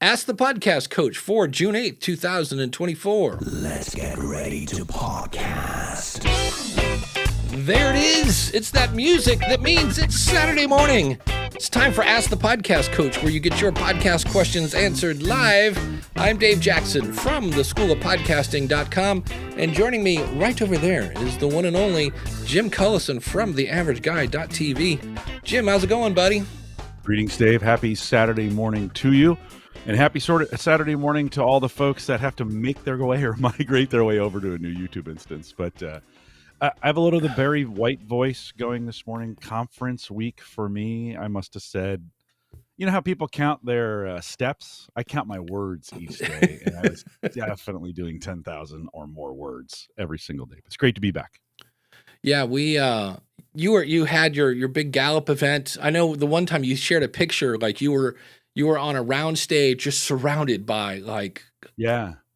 Ask the Podcast Coach for June 8th, 2024. Let's get ready to podcast. There it is. It's that music that means it's Saturday morning. It's time for Ask the Podcast Coach, where you get your podcast questions answered live. I'm Dave Jackson from the School of Podcasting.com, and joining me right over there is the one and only Jim Cullison from TheAverageGuy.tv. Jim, how's it going, buddy? Greetings, Dave. Happy Saturday morning to you, and happy Saturday morning to all the folks that have to make their way or migrate their way over to a new YouTube instance. But I have a little of the Barry White voice going this morning. Conference week for me, I must have said. You know how people count their steps? I count my words each day, and I was definitely doing 10,000 or more words every single day. It's great to be back. Yeah, you had your big Gallup event. I know the one time you shared a picture, like you were on a round stage, just surrounded by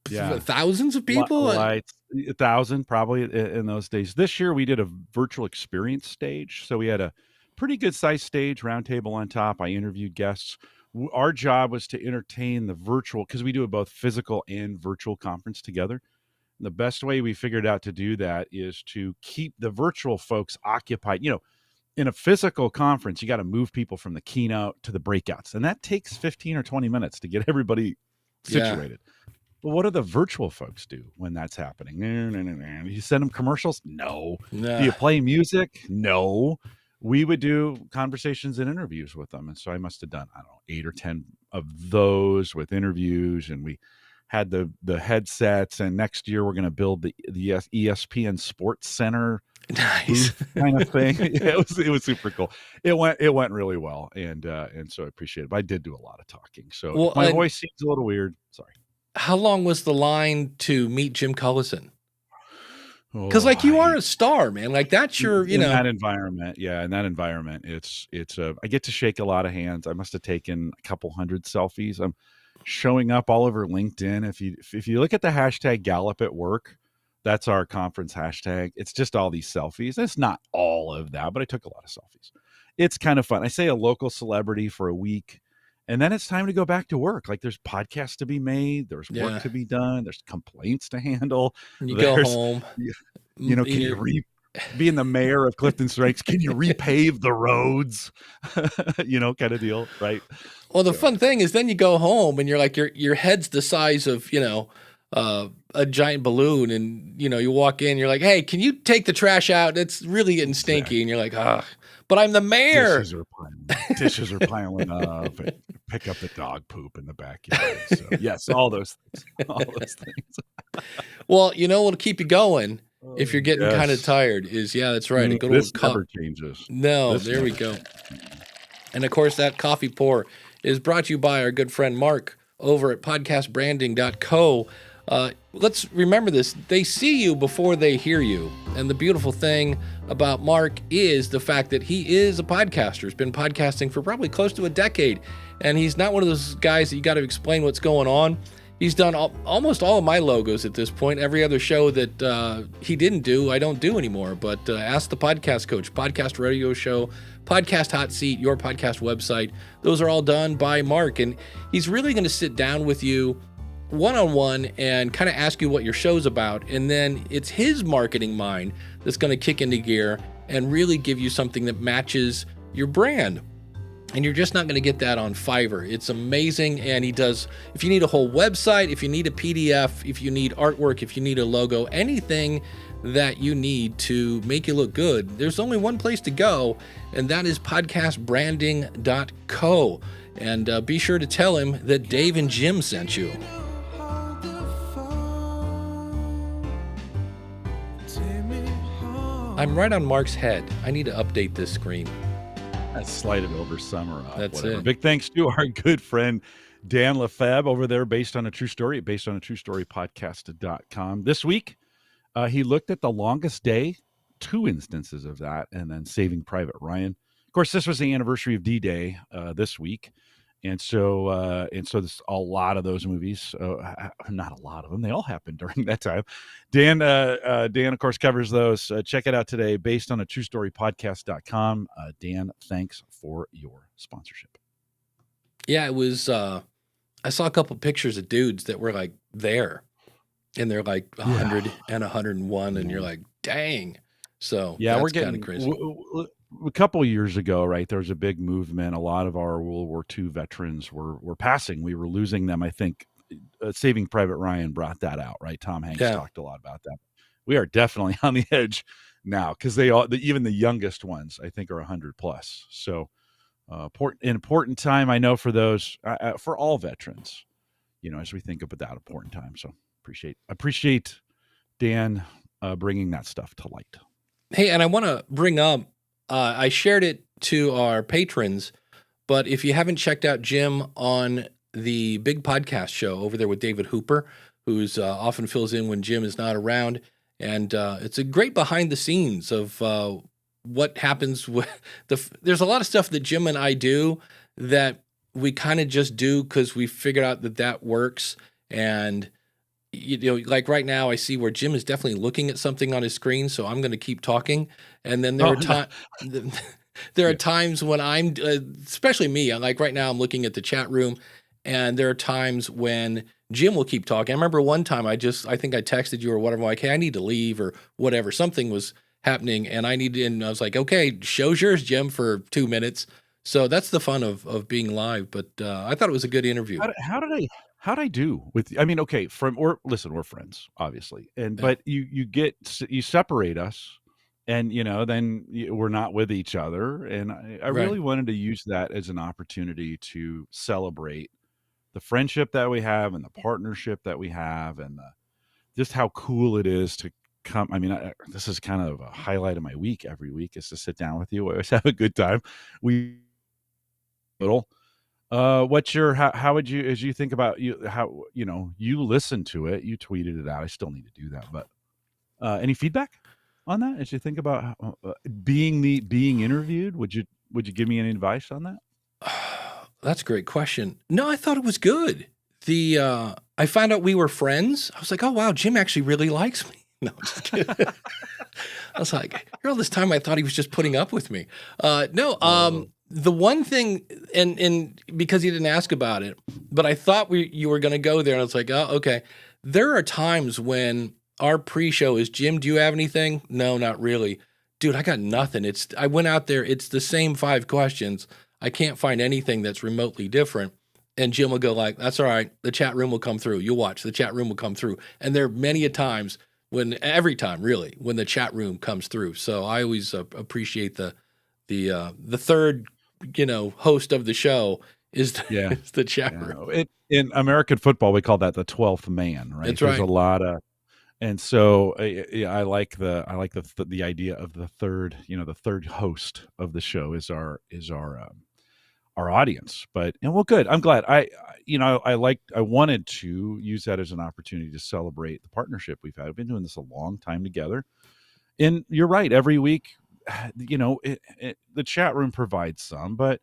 thousands of people. Lights, 1,000 probably in those days. This year we did a virtual experience stage, so we had a pretty good sized stage, round table on top. I interviewed guests. Our job was to entertain the virtual, because we do a both physical and virtual conference together. And the best way we figured out to do that is to keep the virtual folks occupied. You know, in a physical conference, you got to move people from the keynote to the breakouts, and that takes 15 or 20 minutes to get everybody situated. Yeah. But what do the virtual folks do when that's happening? No. You send them commercials? No. Do you play music? No. We would do conversations and interviews with them. And so I must have done, 8 or 10 of those with interviews. And we had the headsets. And next year we're going to build the ESPN Sports Center kind of thing. Yeah, it was super cool. It went really well. And so I appreciate it. But I did do a lot of talking. So my voice seems a little weird. Sorry. How long was the line to meet Jim Cullison? Because you are a star, man. Like that's your, in that environment. Yeah, in that environment, it's I get to shake a lot of hands. I must have taken a couple hundred selfies. I'm showing up all over LinkedIn. If you look at the hashtag Gallup at work, that's our conference hashtag. It's just all these selfies. It's not all of that, but I took a lot of selfies. It's kind of fun. I say a local celebrity for a week, and then it's time to go back to work. Like there's podcasts to be made. There's work to be done. There's complaints to handle. Go home. Can you being the mayor of Clifton Strikes, can you repave the roads? Kind of deal, right? Well, the fun thing is then you go home and you're like, your head's the size of, a giant balloon. And, you walk in, you're like, hey, can you take the trash out? It's really getting stinky. Exactly. And you're like, but I'm the mayor. Dishes are piling up. And pick up the dog poop in the backyard. So, yes, all those things. Well, what'll keep you going if you're getting kind of tired is, that's right. This never changes. No, there we go. And of course, that coffee pour is brought to you by our good friend Mark over at podcastbranding.co. Let's remember this. They see you before they hear you. And the beautiful thing about Mark is the fact that he is a podcaster. He's been podcasting for probably close to a decade. And he's not one of those guys that you got to explain what's going on. He's done almost all of my logos at this point. Every other show that he didn't do, I don't do anymore. But Ask the Podcast Coach, podcast radio show, podcast hot seat, your podcast website. Those are all done by Mark. And he's really going to sit down with you one-on-one and kind of ask you what your show's about. And then it's his marketing mind that's going to kick into gear and really give you something that matches your brand. And you're just not going to get that on Fiverr. It's amazing. And he does, if you need a whole website, if you need a PDF, if you need artwork, if you need a logo, anything that you need to make you look good, there's only one place to go, and that is podcastbranding.co. And be sure to tell him that Dave and Jim sent you. I'm right on Mark's head. I need to update this screen. I slide it over some or That's whatever. it. Big thanks to our good friend Dan Lefebvre over there, based on a true story podcast.com. This week, he looked at the longest day, 2 instances of that, and then Saving Private Ryan. Of course, this was the anniversary of D-Day this week. And so there's a lot of those movies. Not a lot of them. They all happened during that time. Dan, of course, covers those. Check it out today, based on a true story podcast.com. Dan, thanks for your sponsorship. Yeah, it was I saw a couple pictures of dudes that were like there, and they're like Yeah. 100 and 101, and you're Yeah. like, dang. So Yeah, we're that's kind of getting crazy. a couple years ago, right? There was a big movement. A lot of our World War II veterans were passing. We were losing them. I think Saving Private Ryan brought that out, right? Tom Hanks Yeah. talked a lot about that. We are definitely on the edge now because they all, even the youngest ones, I think, are 100 plus. So important time, I know, for those for all veterans. As we think about that important time. So appreciate Dan bringing that stuff to light. Hey, and I want to bring up, I shared it to our patrons, but if you haven't checked out Jim on the big podcast show over there with David Hooper, who's often fills in when Jim is not around, and it's a great behind the scenes of what happens with there's a lot of stuff that Jim and I do that we kind of just do because we figured out that works. And like right now, I see where Jim is definitely looking at something on his screen, so I'm going to keep talking. And then there Oh, are times, there are times when I'm, especially me. Like right now, I'm looking at the chat room, and there are times when Jim will keep talking. I remember one time I think I texted you or whatever, like, hey, I need to leave or whatever. Something was happening, and and I was like, okay, show's yours, Jim, for 2 minutes. So that's the fun of being live. But I thought it was a good interview. How'd I do with? I mean, okay, listen, we're friends, obviously, Yeah. but you separate us, and then we're not with each other, and I Right. really wanted to use that as an opportunity to celebrate the friendship that we have and the partnership that we have, and just how cool it is to come. I mean, this is kind of a highlight of my week. Every week is to sit down with you. We always have a good time. We little. What's your how would you, as you think about how you listen to it, you tweeted it out. I still need to do that, but any feedback on that as you think about being interviewed? Would you give me any advice on that? That's a great question. No, I thought it was good. I found out we were friends. I was like, oh wow, Jim actually really likes me. No, just kidding. I was like, all this time I thought he was just putting up with me. The one thing, and because he didn't ask about it, but I thought you were going to go there, and I was like, oh, okay. There are times when our pre-show is, Jim, do you have anything? No, not really. Dude, I got nothing. I went out there. It's the same 5 questions. I can't find anything that's remotely different. And Jim will go like, that's all right. The chat room will come through. You'll watch. The chat room will come through. And there are many a times every time really, when the chat room comes through. So I always appreciate the third, host of the show is Yeah, is the chat room. In American football, we call that the 12th man, right? That's There's right. a lot of, and so yeah, I like the idea of the third, the third host of the show is our audience. But well, good. I'm glad. I wanted to use that as an opportunity to celebrate the partnership we've had. We've been doing this a long time together, and you're right. Every week, the chat room provides some, but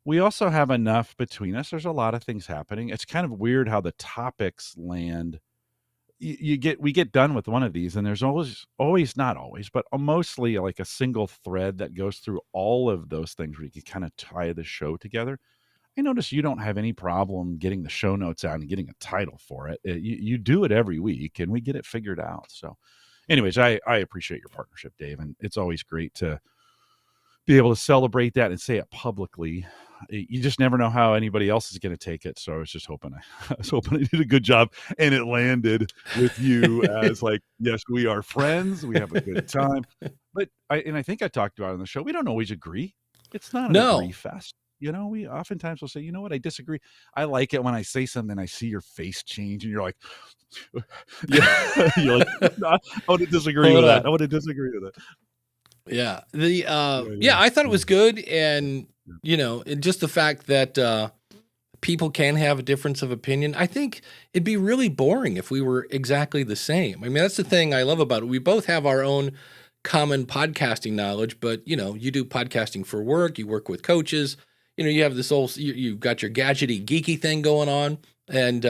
we also have enough between us. There's a lot of things happening. It's kind of weird how the topics land. We get done with one of these, and there's always not always, but mostly like a single thread that goes through all of those things where you can kind of tie the show together. I notice you don't have any problem getting the show notes out and getting a title for it. You do it every week, and we get it figured out. So, anyways, I appreciate your partnership, Dave, and it's always great to be able to celebrate that and say it publicly. You just never know how anybody else is going to take it. So I was just hoping I did a good job, and it landed with you as like, yes, we are friends. We have a good time. But I think I talked about it on the show. We don't always agree. It's not an agree fest. We oftentimes will say, you know what, I disagree. I like it when I say something, I see your face change, and you're like, yeah, you're like, no, I want to disagree with that. I want to disagree with it. Yeah. I thought it was good. And, just the fact that people can have a difference of opinion. I think it'd be really boring if we were exactly the same. I mean, that's the thing I love about it. We both have our own common podcasting knowledge, but, you do podcasting for work, you work with coaches, you have this you've got your gadgety, geeky thing going on. And,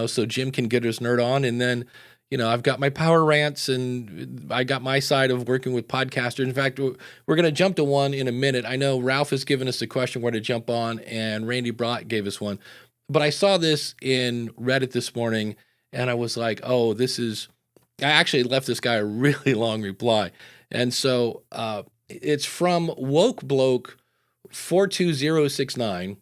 so Jim can get his nerd on. And then, I've got my power rants, and I got my side of working with podcasters. In fact, we're going to jump to one in a minute. I know Ralph has given us a question where to jump on, and Randy Brott gave us one. But I saw this in Reddit this morning, and I was like, oh, I actually left this guy a really long reply. And so it's from Woke Bloke 42069.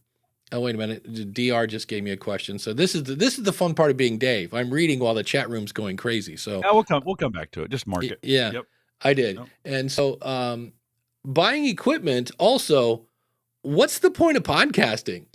Oh, wait a minute. DR just gave me a question. So this is the fun part of being Dave. I'm reading while the chat room's going crazy. So Yeah, we'll come back to it. Just mark it. Yeah, Yep. I did. Yep. And so buying equipment also, what's the point of podcasting?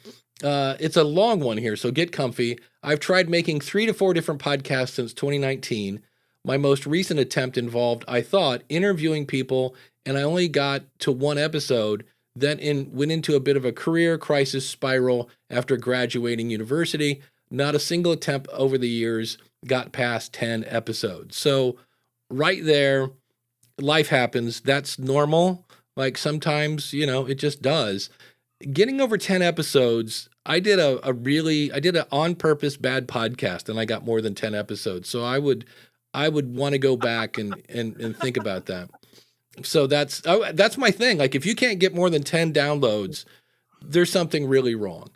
It's a long one here, so get comfy. I've tried making 3 to 4 different podcasts since 2019. My most recent attempt involved, I thought, interviewing people, and I only got to 1 episode, then went into a bit of a career crisis spiral after graduating university. Not a single attempt over the years got past 10 episodes. So right there, life happens. That's normal. Like sometimes, it just does. Getting over 10 episodes, I did an on purpose bad podcast, and I got more than 10 episodes. So I would want to go back and think about that. So that's my thing. Like if you can't get more than 10 downloads, there's something really wrong.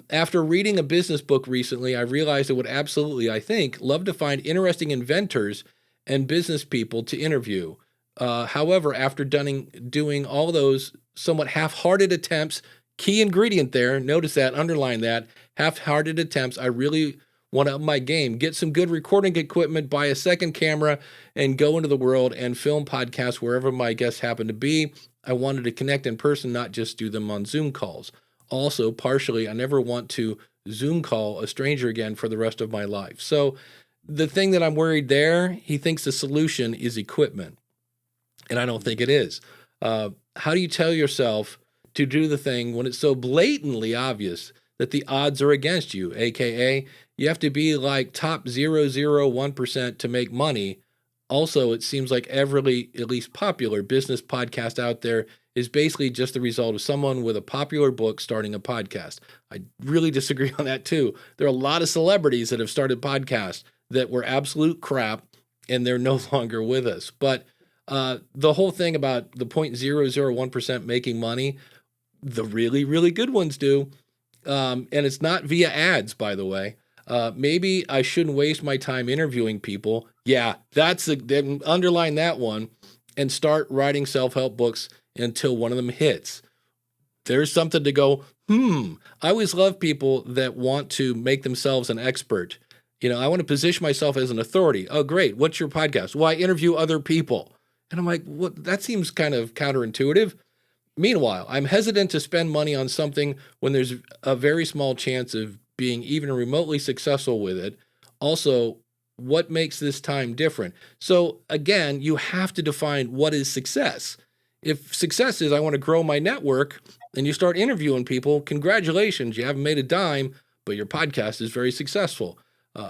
After reading a business book recently, I realized I would absolutely, I think, love to find interesting inventors and business people to interview. However, after doing all those somewhat half-hearted attempts, key ingredient there, notice that, underline that, half-hearted attempts, I really want to up my game, get some good recording equipment, buy a second camera, and go into the world and film podcasts wherever my guests happen to be. I wanted to connect in person, not just do them on Zoom calls. Also, partially, I never want to Zoom call a stranger again for the rest of my life. So the thing that I'm worried there, he thinks the solution is equipment. And I don't think it is. How do you tell yourself to do the thing when it's so blatantly obvious that the odds are against you? AKA, you have to be like top 0.001% to make money. Also, it seems like every, at least popular business podcast out there is basically just the result of someone with a popular book starting a podcast. I really disagree on that too. There are a lot of celebrities that have started podcasts that were absolute crap, and they're no longer with us. But the whole thing about the 0.001% making money, the really, really good ones do. And it's not via ads, by the way. Maybe I shouldn't waste my time interviewing people. Yeah, underline that one, and start writing self-help books until one of them hits. There's something to go, I always love people that want to make themselves an expert. I want to position myself as an authority. Oh, great. What's your podcast? Well, I interview other people. And I'm like, what? That seems kind of counterintuitive. Meanwhile, I'm hesitant to spend money on something when there's a very small chance of being even remotely successful with it. Also, what makes this time different? So again, you have to define what is success. If success is I want to grow my network and you start interviewing people, congratulations, you haven't made a dime, but your podcast is very successful.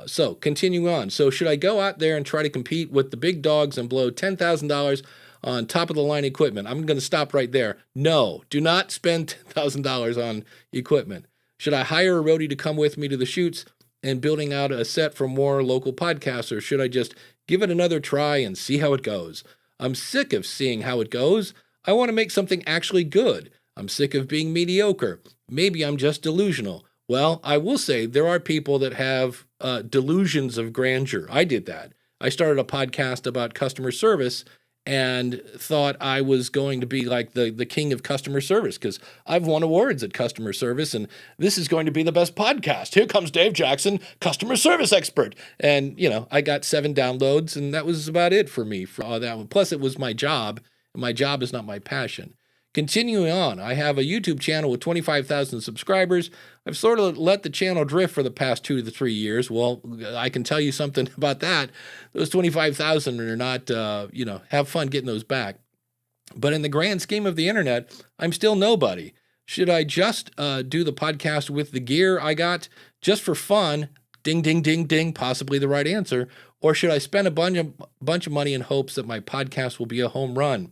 So continue on. So should I go out there and try to compete with the big dogs and blow $10,000 on top of the line equipment? I'm going to stop right there. No, do not spend $10,000 on equipment. Should I hire a roadie to come with me to the shoots and building out a set for more local podcasts, or should I just give it another try and see how it goes? I'm sick of seeing how it goes. I want to make something actually good. I'm sick of being mediocre. Maybe I'm just delusional. Well, I will say there are people that have delusions of grandeur. I did that. I started a podcast about customer service and thought I was going to be like the king of customer service because I've won awards at customer service, and this is going to be the best podcast. Here comes Dave Jackson, customer service expert. And, I got 7 downloads, and that was about it for me for all that one. Plus, it was my job, and my job is not my passion. Continuing on, I have a YouTube channel with 25,000 subscribers. I've sort of let the channel drift for the past 2 to 3 years. Well, I can tell you something about that. Those 25,000 are not, have fun getting those back. But in the grand scheme of the internet, I'm still nobody. Should I just do the podcast with the gear I got just for fun? Ding, ding, ding, ding, possibly the right answer. Or should I spend a bunch of money in hopes that my podcast will be a home run?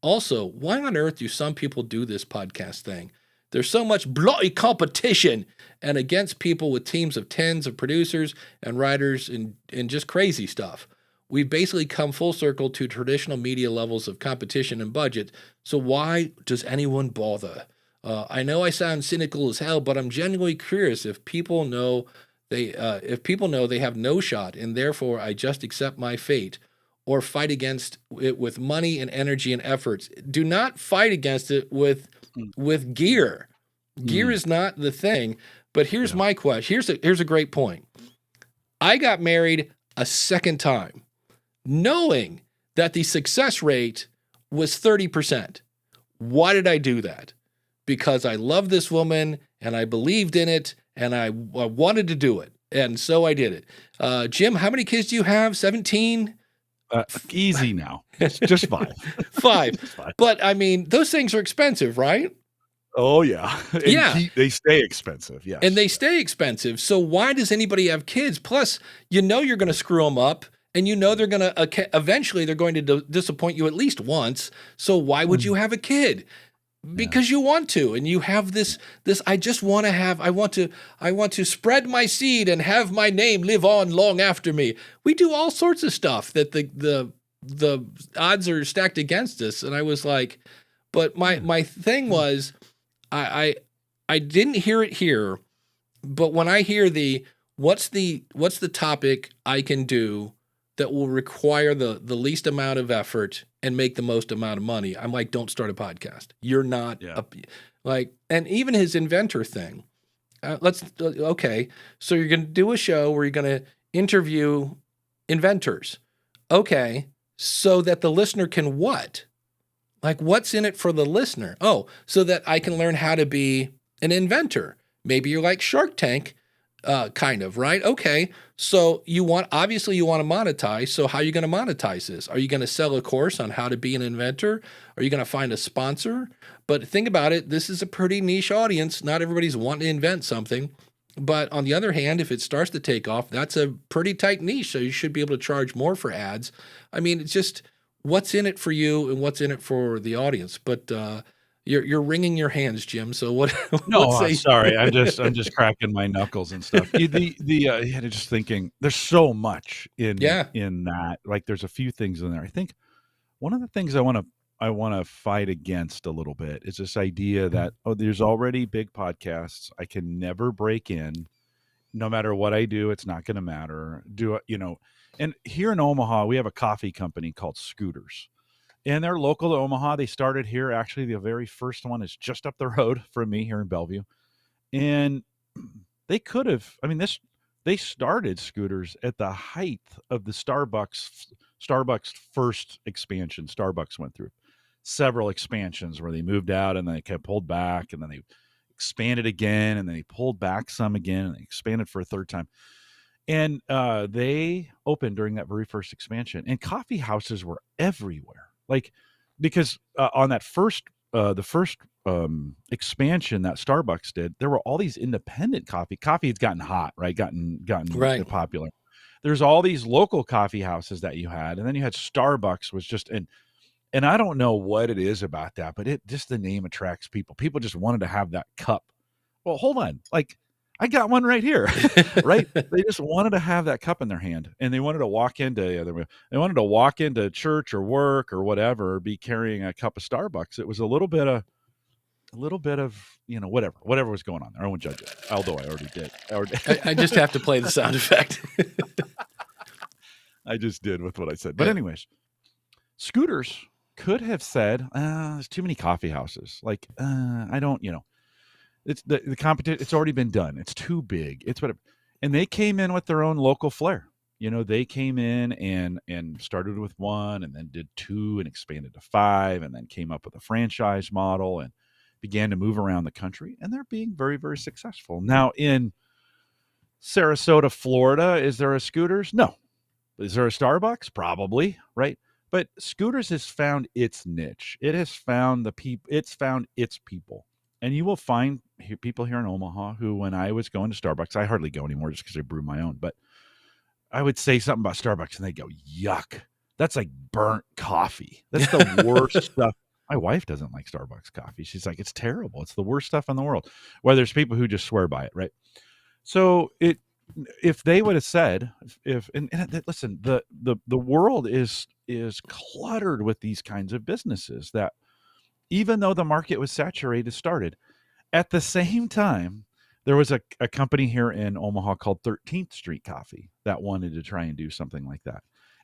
Also, why on earth do some people do this podcast thing? There's so much bloody competition and against people with teams of tens of producers and writers and just crazy stuff. We've basically come full circle to traditional media levels of competition and budget. So why does anyone bother? I know I sound cynical as hell, but I'm genuinely curious if people know they have no shot, and therefore I just accept my fate, or fight against it with money and energy and efforts. Do not fight against it with gear. Gear Mm. is not the thing. But here's Yeah. my question. Here's a great point. I got married a second time, knowing that the success rate was 30%. Why did I do that? Because I love this woman and I believed in it and I wanted to do it. And so I did it. Jim, how many kids do you have? 17? Easy now. It's just 5. 5. Just 5. But I mean, those things are expensive, right? Oh yeah. And Yeah. they stay expensive. Yes. And they stay expensive. So why does anybody have kids? Plus, you know you're going to screw them up, and you know they're going to eventually they're going to disappoint you at least once. So why would you have a kid? Because you want to, and you have this I just want to have I want to spread my seed and have my name live on long after me. We do all sorts of stuff that the odds are stacked against us. And I was like, but my thing was I didn't hear it here, but when I hear what's the topic I can do that will require the least amount of effort and make the most amount of money, I'm like, don't start a podcast. You're not and even his inventor thing. Okay, so you're going to do a show where you're going to interview inventors. Okay, so that the listener can what? Like, what's in it for the listener? Oh, so that I can learn how to be an inventor. Maybe you're like Shark Tank, kind of, right? Okay, so obviously you want to monetize. So how are you going to monetize this? Are you going to sell a course on how to be an inventor? Are you going to find a sponsor? But think about it. This is a pretty niche audience. Not everybody's wanting to invent something. But on the other hand, if it starts to take off, that's a pretty tight niche. So you should be able to charge more for ads. I mean, it's just what's in it for you and what's in it for the audience. But you're wringing your hands, Jim. So what? No, I'm sorry. I'm just cracking my knuckles and stuff. Just thinking, there's so much in that. Like, there's a few things in there. I think one of the things I want to fight against a little bit is this idea that there's already big podcasts. I can never break in. No matter what I do, it's not going to matter. And here in Omaha, we have a coffee company called Scooters. And they're local to Omaha. They started here. Actually, the very first one is just up the road from me here in Bellevue. And they could have, they started Scooters at the height of the Starbucks first expansion. Starbucks went through several expansions where they moved out and then they kept pulled back, and then they expanded again, and then they pulled back some again, and they expanded for a third time. And they opened during that very first expansion, and coffee houses were everywhere. Like, because on that the first expansion that Starbucks did, there were all these independent coffee had gotten hot, right? Gotten Right. popular. There's all these local coffee houses that you had, and then you had Starbucks was just, and I don't know what it is about that, but the name attracts people. People just wanted to have that cup. Well, hold on. Like, I got one right here, right? They just wanted to have that cup in their hand, and they wanted to walk into church or work or whatever, be carrying a cup of Starbucks. It was a little bit of, whatever was going on there. I won't judge it, although I already did. I just have to play the sound effect. I just did with what I said. But anyways, Scooters could have said, there's too many coffee houses. Like, I don't, it's the competition. It's already been done. It's too big. It's whatever. And they came in with their own local flair. They came in and started with 1 and then did 2 and expanded to 5 and then came up with a franchise model and began to move around the country. And they're being very, very successful. Now in Sarasota, Florida, is there a Scooters? No. Is there a Starbucks? Probably, right? But Scooters has found its niche. It has found it's found its people. And you will find people here in Omaha who, when I was going to Starbucks, I hardly go anymore just because I brew my own, but I would say something about Starbucks and they go, yuck, that's like burnt coffee. That's the worst stuff. My wife doesn't like Starbucks coffee. She's like, it's terrible. It's the worst stuff in the world. Well, there's people who just swear by it, right? So if they would have said, listen, the world is cluttered with these kinds of businesses that, even though the market was saturated, started. At the same time, there was a company here in Omaha called 13th Street Coffee that wanted to try and do something like that.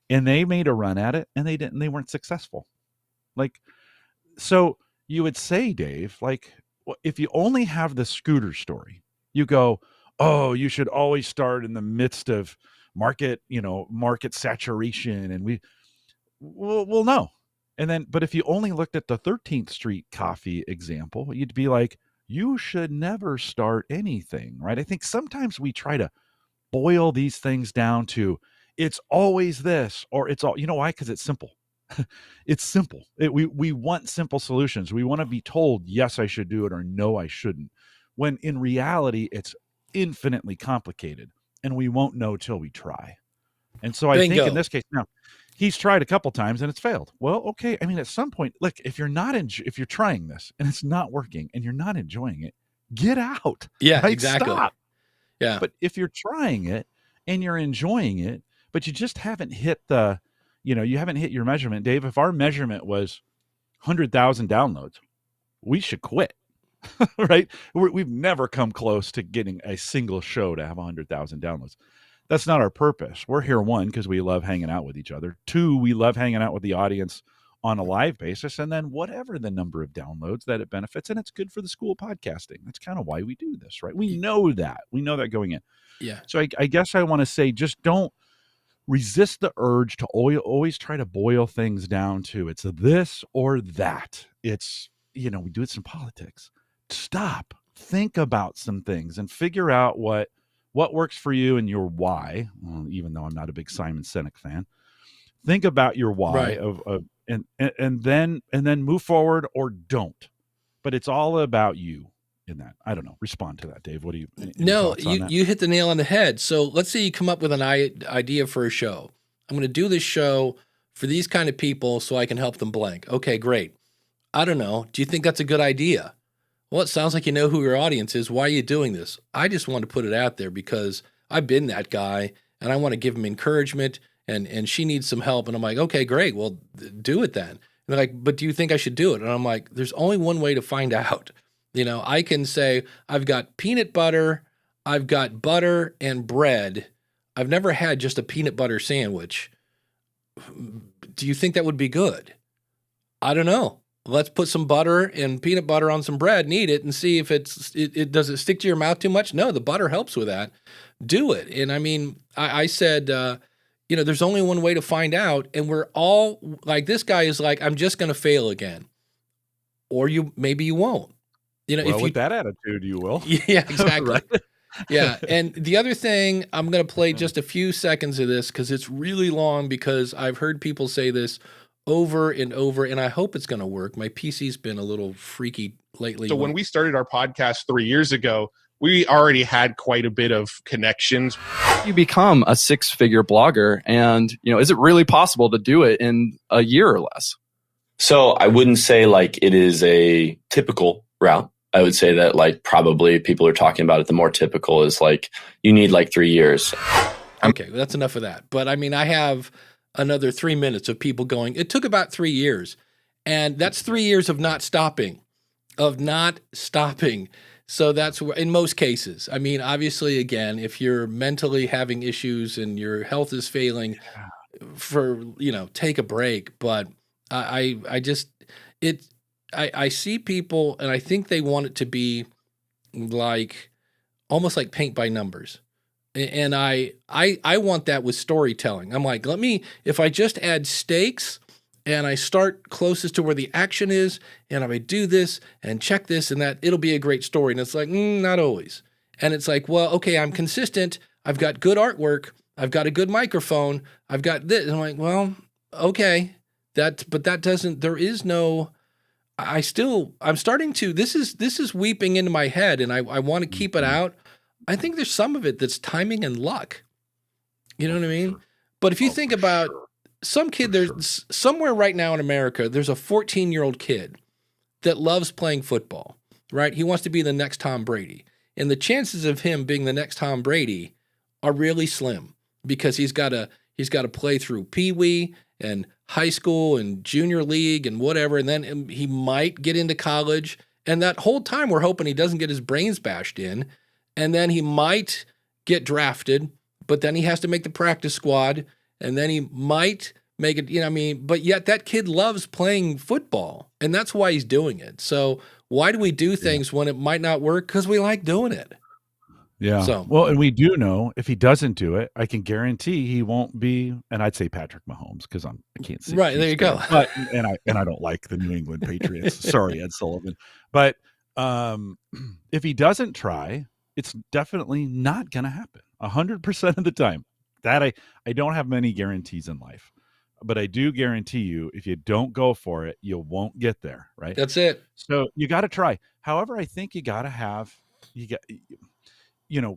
And they made a run at it and they weren't successful. Like, so you would say, Dave, like, if you only have the scooter story, you go, oh, you should always start in the midst of market saturation. And well, no. And then, but if you only looked at the 13th Street Coffee example, you'd be like, you should never start anything, right? I think sometimes we try to boil these things down to it's always this or it's all, you know why? Because it's simple. It's simple. We want simple solutions. We want to be told, yes, I should do it or no, I shouldn't. When in reality, it's infinitely complicated and we won't know till we try. And so I think in this case, now he's tried a couple times and it's failed. Well, okay. I mean, at some point, look, if you're trying this and it's not working and you're not enjoying it, get out. Yeah, right? exactly. Stop. Yeah. But if you're trying it and you're enjoying it, but you just haven't hit you haven't hit your measurement, Dave. If our measurement was 100,000 downloads, we should quit. Right? We've never come close to getting a single show to have 100,000 downloads. That's not our purpose. We're here, one, because we love hanging out with each other. Two, we love hanging out with the audience on a live basis. And then whatever the number of downloads that it benefits, and it's good for the school of podcasting. That's kind of why we do this, right? We know that. We know that going in. Yeah. So I guess I want to say, just don't resist the urge to always try to boil things down to it's this or that. It's, we do it in politics. Stop, think about some things and figure out what works for you and your why. Well, even though I'm not a big Simon Cynic fan, think about your why and then move forward or don't. But it's all about you in that. I don't know. Respond to that, Dave. What do you? No, you hit the nail on the head. So let's say you come up with an idea for a show. I'm going to do this show for these kind of people so I can help them blank. Okay, great. I don't know. Do you think that's a good idea? Well, it sounds like you know who your audience is. Why are you doing this? I just want to put it out there because I've been that guy and I want to give them encouragement and she needs some help. And I'm like, okay, great. Well, do it then. And they're like, but do you think I should do it? And I'm like, there's only one way to find out. I can say I've got peanut butter, I've got butter and bread. I've never had just a peanut butter sandwich. Do you think that would be good? I don't know. Let's put some butter and peanut butter on some bread and eat it and see if it does it stick to your mouth too much? No, the butter helps with that. Do it. And I mean, I said, there's only one way to find out. And we're all like, this guy is like, I'm just going to fail again. Or maybe you won't. If with that attitude, you will. Yeah, exactly. Right? Yeah. And the other thing, I'm going to play just a few seconds of this because it's really long because I've heard people say this over and over, and I hope it's going to work. My PC's been a little freaky lately. So when we started our podcast 3 years ago, we already had quite a bit of connections. You become a six-figure blogger, and is it really possible to do it in a year or less? So I wouldn't say like it is a typical route. I would say that like probably people are talking about it. The more typical is like you need like 3 years. Okay, well, that's enough of that. But I mean, I have another 3 minutes of people going, it took about 3 years. And that's 3 years of not stopping. So that's where, in most cases, I mean, obviously, again, if you're mentally having issues and your health is failing, take a break. But I see people and I think they want it to be like, almost like paint by numbers. And I want that with storytelling. I'm like, if I just add stakes and I start closest to where the action is, and if I do this and check this and that, it'll be a great story. And it's like, not always. And it's like, well, okay, I'm consistent. I've got good artwork. I've got a good microphone. I've got this. And I'm like, well, okay, but that doesn't, there is no, I'm starting to, this is weeping into my head and I want to keep it out. I think there's some of it that's timing and luck. You know what I mean? Sure. But if you think about some kid, there's somewhere right now in America, there's a 14-year-old kid that loves playing football, right? He wants to be the next Tom Brady. And the chances of him being the next Tom Brady are really slim because he's got to play through Pee-wee and high school and junior league and whatever. And then he might get into college And that whole time we're hoping he doesn't get his brains bashed in, and then he might get drafted, but then he has to make the practice squad, and then he might make it, but yet that kid loves playing football, and that's why he's doing it. So why do we do things when it might not work? Because we like doing it. Yeah. So, well, and we do know if he doesn't do it, I can guarantee he won't be. And I'd say Patrick Mahomes because I can't see. Right, there you go. But and I don't like the New England Patriots. Sorry, Ed Sullivan. But if he doesn't try, it's definitely not going to happen 100% of the time. That I don't have many guarantees in life, but I do guarantee you, if you don't go for it, you won't get there. Right. That's it. So you got to try. However, I think you got to have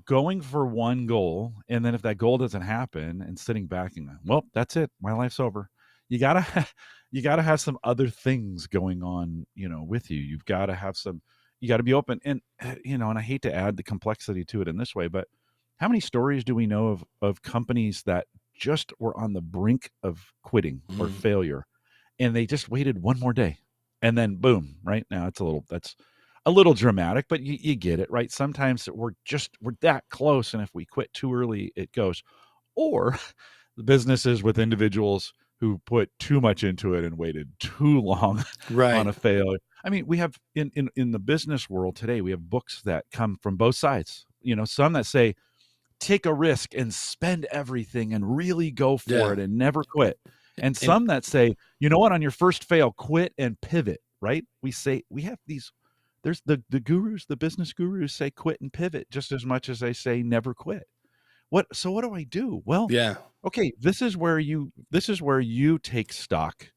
going for one goal, and then if that goal doesn't happen, and sitting back and well, that's it, my life's over. You gotta have some other things going on, with you. You've got to have some. You got to be open, and and I hate to add the complexity to it in this way, but how many stories do we know of companies that just were on the brink of quitting or failure, and they just waited one more day, and then boom, right now that's a little dramatic, but you get it, right? Sometimes we're that close, and if we quit too early, it goes. Or the businesses with individuals who put too much into it and waited too long on a failure. I mean, we have in the business world today, we have books that come from both sides. Some that say, take a risk and spend everything and really go for it and never quit. And some that say, you know what, on your first fail, quit and pivot, right? We have these. There's the gurus, the business gurus say quit and pivot just as much as they say never quit. So what do I do? Well, okay, this is where you take stock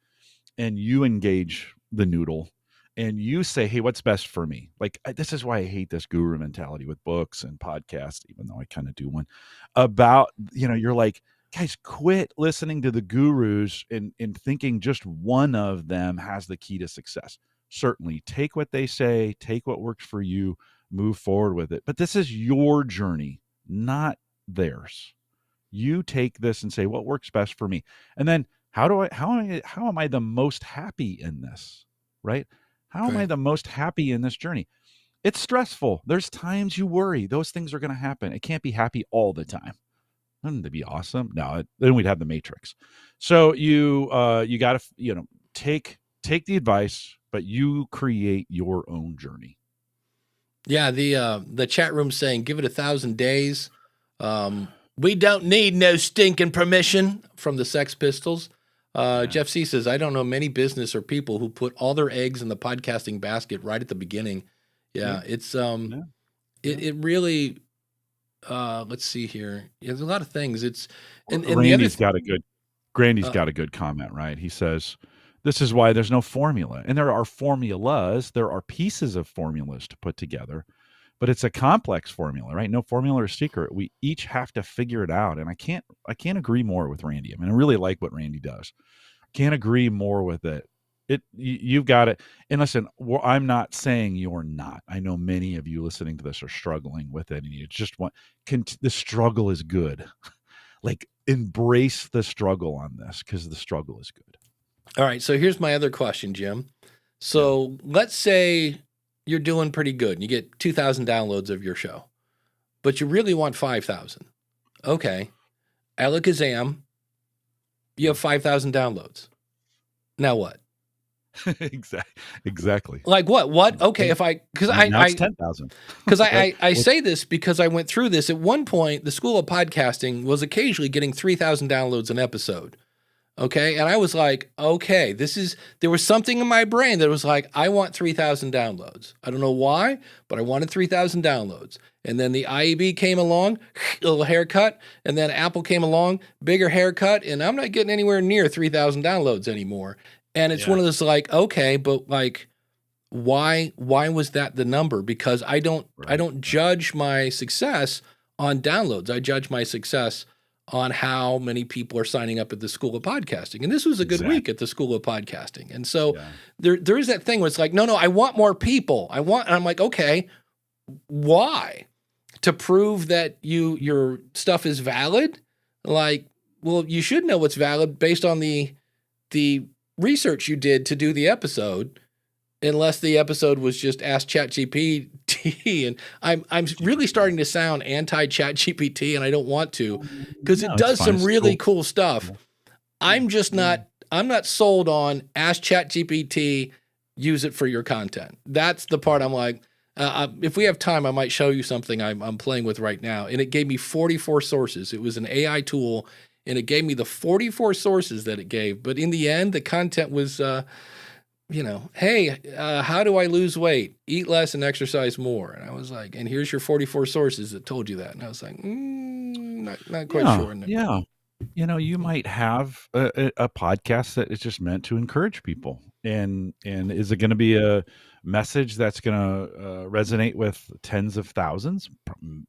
and you engage the noodle and you say, hey, what's best for me? Like, this is why I hate this guru mentality with books and podcasts, even though I kind of do one about, you're like, guys, quit listening to the gurus and thinking just one of them has the key to success. Certainly take what they say, take what works for you, move forward with it. But this is your journey, not theirs. You take this and say, what works best for me? And then how am I the most happy in this? Right? How am I the most happy in this journey? It's stressful. There's times you worry. Those things are going to happen. It can't be happy all the time. Wouldn't it be awesome? No, then we'd have the Matrix. So you got to, take the advice, but you create your own journey. Yeah, the chat room saying, give it 1,000 days. We don't need no stinking permission from the Sex Pistols. Jeff C says, I don't know many business or people who put all their eggs in the podcasting basket right at the beginning. It's it really let's see here. There's a lot of things. It's and Randy's got a good comment, right? He says, this is why there's no formula. And there are formulas. There are pieces of formulas to put together, but it's a complex formula, right? No formula or secret. We each have to figure it out. And I can't agree more with Randy. I mean, I really like what Randy does. Can't agree more with it. You've got it. And listen, I'm not saying you're not. I know many of you listening to this are struggling with it, and you just the struggle is good. Like, embrace the struggle on this, because the struggle is good. All right, so here's my other question, Jim. So let's say you're doing pretty good and you get 2,000 downloads of your show, but you really want 5,000. Okay. Alakazam, you have 5,000 downloads. Now what? Exactly. Like what? What? Okay, because I 10,000. Because I say this because I went through this. At one point, the School of Podcasting was occasionally getting 3,000 downloads an episode. Okay. And I was like, okay, there was something in my brain that was like, I want 3,000 downloads. I don't know why, but I wanted 3,000 downloads. And then the IEB came along, little haircut. And then Apple came along, bigger haircut. And I'm not getting anywhere near 3,000 downloads anymore. And it's one of those like, okay, but like, why was that the number? Because I don't judge my success on downloads. I judge my success on how many people are signing up at the School of Podcasting. And this was a good week at the School of Podcasting. And so there is that thing where it's like, no, I want more people. And I'm like, okay, why? To prove that your stuff is valid? Like, well, you should know what's valid based on the research you did to do the episode. unless the episode was just Ask ChatGPT. And I'm really starting to sound anti-ChatGPT, and I don't want to, because it No, it's does fine. some It's really cool. cool stuff. I'm just not sold on Ask ChatGPT, use it for your content. That's the part I'm like, if we have time, I might show you something I'm playing with right now. And it gave me 44 sources. It was an AI tool, and it gave me the 44 sources that it gave. But in the end, the content was, hey, how do I lose weight? Eat less and exercise more. And I was like, and here's your 44 sources that told you that. And I was like, not quite sure. Yeah. You might have a podcast that is just meant to encourage people. And is it going to be a message that's going to resonate with tens of thousands?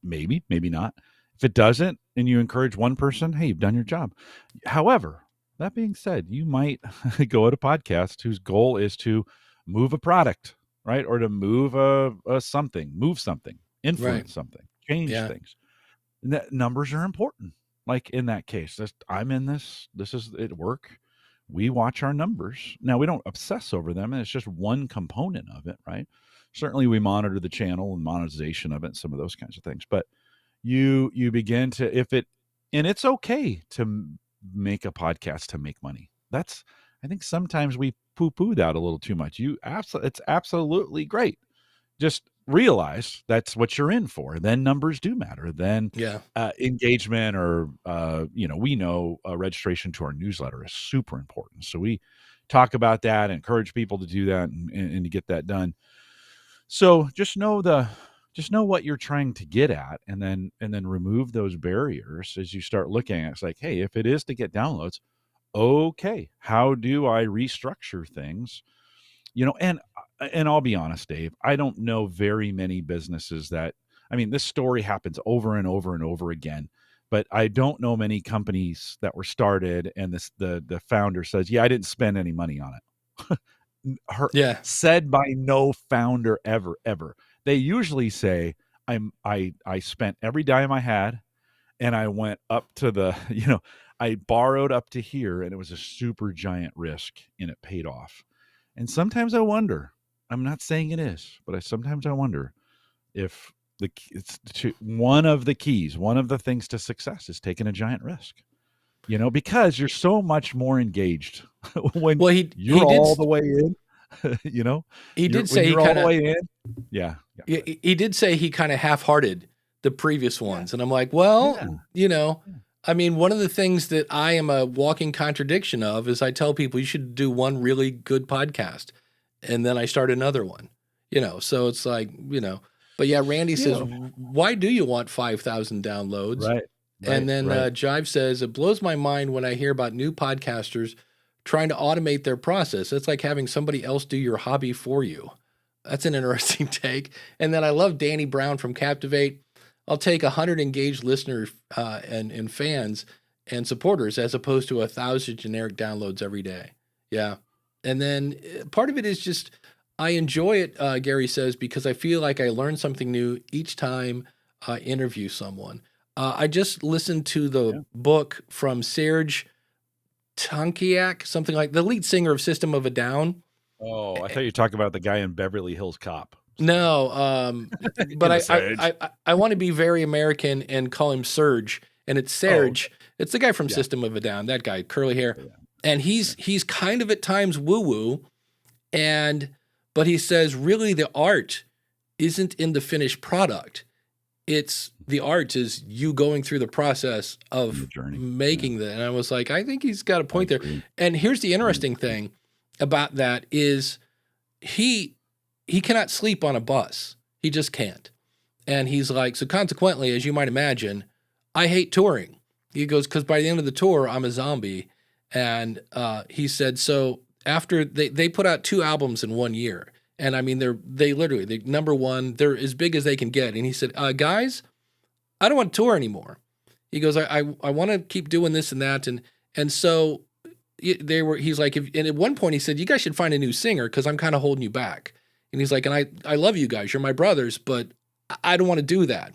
Maybe not. If it doesn't, and you encourage one person, hey, you've done your job. However, that being said, you might go at a podcast whose goal is to move a product, right? Or to move something, influence something, change things. And numbers are important. Like in that case, I'm in this is at work. We watch our numbers. Now, we don't obsess over them, and it's just one component of it, right? Certainly we monitor the channel and monetization of it and some of those kinds of things. But you begin to, and it's okay to make a podcast to make money. I think sometimes we poo-poo that a little too much. It's absolutely great. Just realize that's what you're in for. Then numbers do matter. Then engagement, or we know registration to our newsletter is super important. So we talk about that, encourage people to do that, and to get that done. So just know what you're trying to get at, and then remove those barriers as you start looking at it. It's like, hey, if it is to get downloads, okay, how do I restructure things? And I'll be honest, Dave, I don't know very many businesses this story happens over and over and over again, but I don't know many companies that were started and the founder says, yeah, I didn't spend any money on it. Said by no founder ever. They usually say, I spent every dime I had, and I went up to I borrowed up to here, and it was a super giant risk, and it paid off. And sometimes I wonder, I'm not saying it is, but sometimes I wonder if one of the keys, one of the things to success is taking a giant risk, because you're so much more engaged when you're all the way in, He did say he all the way in. Yeah. He did say he kind of half-hearted the previous ones. And I'm like, well, one of the things that I am a walking contradiction of is I tell people you should do one really good podcast, and then I start another one, so it's like, but yeah, Randy says, why do you want 5,000 downloads? Right. And then Jive says, it blows my mind when I hear about new podcasters trying to automate their process. It's like having somebody else do your hobby for you. That's an interesting take. And then I love Danny Brown from Captivate. I'll take 100 engaged listeners and fans and supporters as opposed to 1,000 generic downloads every day. Yeah. And then part of it is just, I enjoy it, Gary says, because I feel like I learn something new each time I interview someone. I just listened to the book from Serge Tankiak, something like the lead singer of System of a Down. Oh, I thought you were talking about the guy in Beverly Hills Cop. No, but I want to be very American and call him Serge, and it's Serge. Oh, okay. It's the guy from System of a Down, that guy, curly hair. Yeah. And he's kind of at times woo-woo, but he says really the art isn't in the finished product. It's the art is you going through the process of making that. And I was like, I think he's got a point there. And here's the interesting thing about that is he cannot sleep on a bus. He just can't. And he's like, so consequently, as you might imagine, I hate touring. He goes, because by the end of the tour, I'm a zombie. And he said, so after they put out 2 albums in 1 year. And I mean, they're number one, they're as big as they can get. And he said, guys, I don't want to tour anymore. He goes, I want to keep doing this and that. And so he's like, and at one point he said, you guys should find a new singer because I'm kind of holding you back. And he's like, and I love you guys, you're my brothers, but I don't want to do that.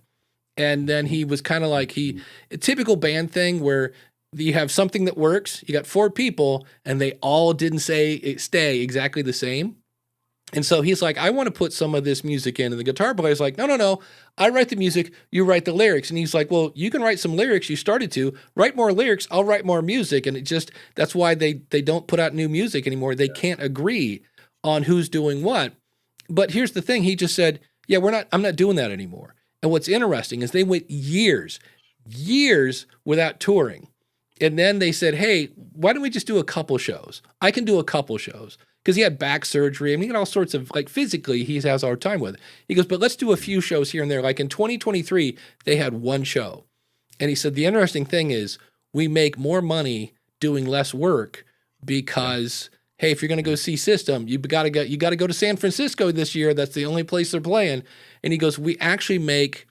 And then he was kind of like a typical band thing where you have something that works, you got 4 people and they all didn't stay exactly the same. And so he's like, I want to put some of this music in. And the guitar player's like, no. I write the music, you write the lyrics. And he's like, well, you can write some lyrics. You started to write more lyrics. I'll write more music. And that's why they don't put out new music anymore. They can't agree on who's doing what. But here's the thing. He just said, yeah, I'm not doing that anymore. And what's interesting is they went years without touring. And then they said, hey, why don't we just do a couple shows? I can do a couple shows. Because he had back surgery. I mean, he had all sorts of, like, physically, he has a hard time with it. He goes, but let's do a few shows here and there. Like in 2023, they had one show. And he said, the interesting thing is we make more money doing less work because, hey, if you're going to go see System, you got to go to San Francisco this year. That's the only place they're playing. And he goes, we actually make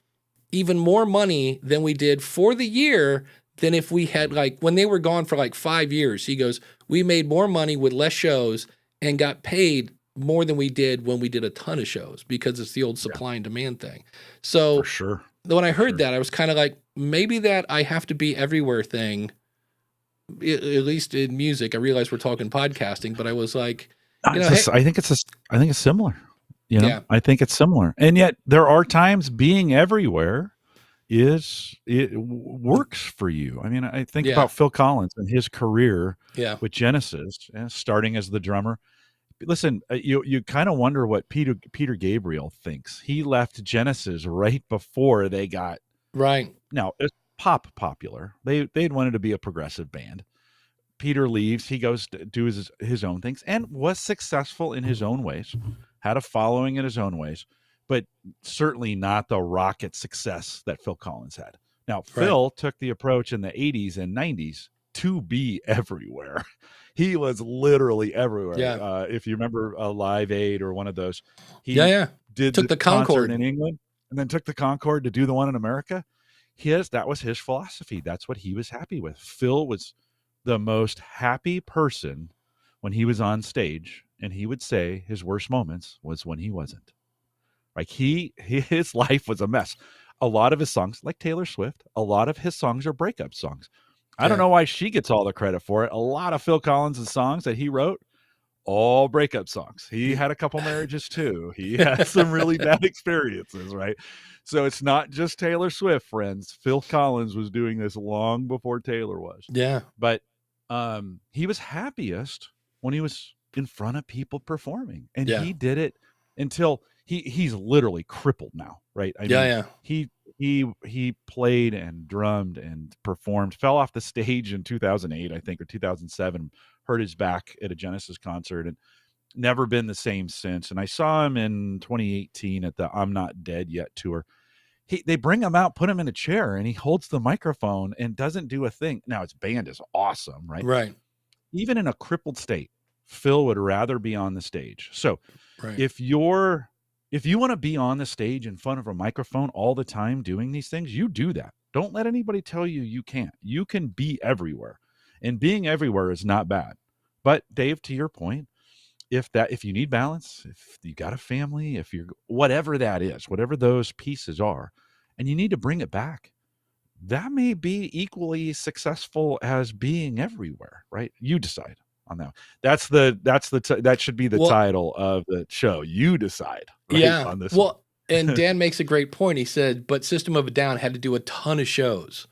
even more money than we did for the year than if we had, like, when they were gone for like 5 years. He goes, we made more money with less shows and got paid more than we did when we did a ton of shows because it's the old supply and demand thing. So For sure. when I heard that, I was kind of like, maybe that I have to be everywhere thing, at least in music. I realize we're talking podcasting, but I was like, you know, I think it's similar. You know, Yeah. I think it's similar. And yet there are times being everywhere works for you. I mean, I think Yeah. about Phil Collins and his career yeah, with Genesis, starting as the drummer. Listen, you kind of wonder what Peter Gabriel thinks. He left Genesis right before they got right. now it's popular. They'd wanted to be a progressive band. Peter leaves. He goes to do his own things and was successful in his own ways. Had a following in his own ways, but certainly not the rocket success that Phil Collins had. Now, Phil took the approach in the 80s and 90s to be everywhere. He was literally everywhere. Yeah. If you remember Live Aid or one of those, he did Took the concert Concorde in England and then took the Concorde to do the one in America. That was his philosophy. That's what he was happy with. Phil was the most happy person when he was on stage, and he would say his worst moments was when he wasn't. Like his life was a mess. A lot of his songs, like Taylor Swift, a lot of his songs are breakup songs. I don't know why she gets all the credit for it. A lot of Phil Collins' songs that he wrote, all breakup songs. He had a couple marriages too. He had some really bad experiences, right? So it's not just Taylor Swift, friends. Phil Collins was doing this long before Taylor was. Yeah. But he was happiest when he was in front of people performing. And he did it until he's literally crippled now, right? I mean, he played and drummed and performed, fell off the stage in 2008, I think, or 2007, hurt his back at a Genesis concert and never been the same since. And I saw him in 2018 at the I'm Not Dead Yet tour. They bring him out, put him in a chair, and he holds the microphone and doesn't do a thing. Now, his band is awesome, right? Right. Even in a crippled state, Phil would rather be on the stage. So if you want to be on the stage in front of a microphone all the time doing these things, you do that. Don't let anybody tell you you can't. You can be everywhere. And being everywhere is not bad. But Dave, to your point, if you need balance, if you got a family, if you're whatever that is, whatever those pieces are, and you need to bring it back, that may be equally successful as being everywhere, right? You decide on that. That should be the title of the show. You decide. Right, on this one. And Dan makes a great point. He said, but System of a Down had to do a ton of shows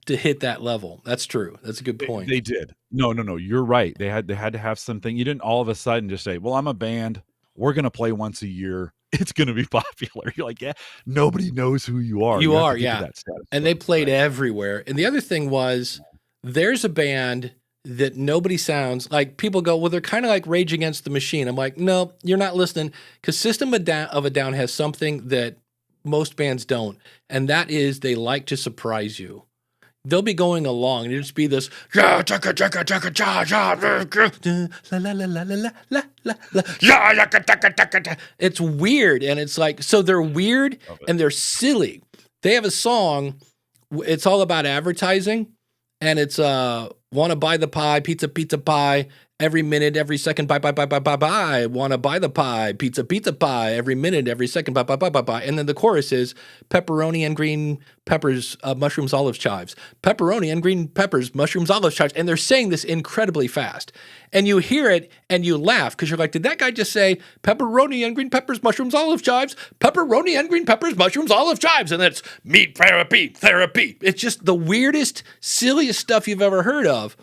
to hit that level. That's true. That's a good point. They did. No. You're right. They had to have something. You didn't all of a sudden just say, well, I'm a band. We're going to play once a year. It's going to be popular. You're like, yeah, nobody knows who you are. You are, yeah. And they played everywhere. And the other thing was, there's a band that nobody sounds like. People go, well, they're kind of like Rage Against the Machine. I'm like, no, you're not listening, because System of a Down has something that most bands don't, and that is they like to surprise you. They'll be going along and it'll just be this, it's weird, and it's like, so they're weird and they're silly. They have a song, it's all about advertising, and it's Want to buy the pie, pizza, pizza pie, every minute, every second, buy. Want to buy the pie, pizza, pizza pie, every minute, every second, buy. And then the chorus is pepperoni and green peppers, mushrooms, olives, chives. Pepperoni and green peppers, mushrooms, olives, chives. And they're saying this incredibly fast. And you hear it and you laugh because you're like, did that guy just say pepperoni and green peppers, mushrooms, olive, chives? Pepperoni and green peppers, mushrooms, olive, chives. And then it's meat therapy. It's just the weirdest, silliest stuff you've ever heard of.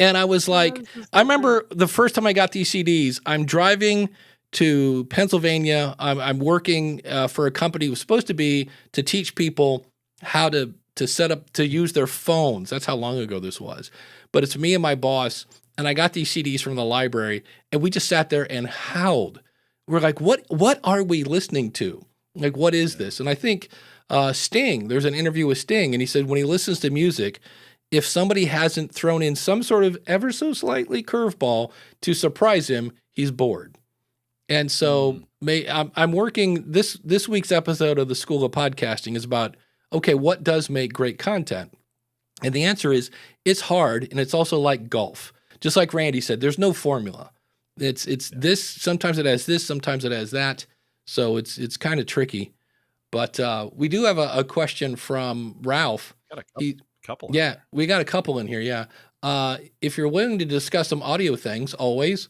And I was like, I remember the first time I got these CDs, I'm driving to Pennsylvania. I'm working for a company who was supposed to be to teach people how to set up, to use their phones. That's how long ago this was. But it's me and my boss, and I got these CDs from the library, and we just sat there and howled. We're like, what are we listening to? Like, what is this? And I think Sting, there's an interview with Sting, and he said when he listens to music, if somebody hasn't thrown in some sort of ever so slightly curveball to surprise him, he's bored. And so I'm working this week's episode of the School of Podcasting is about, okay, what does make great content? And the answer is it's hard, and it's also like golf. Just like Randy said, there's no formula. It's this, sometimes it has this, sometimes it has that. So it's kind of tricky. But we do have a question from Ralph. Got couple. Yeah, we got a couple in here, yeah. If you're willing to discuss some audio things, always.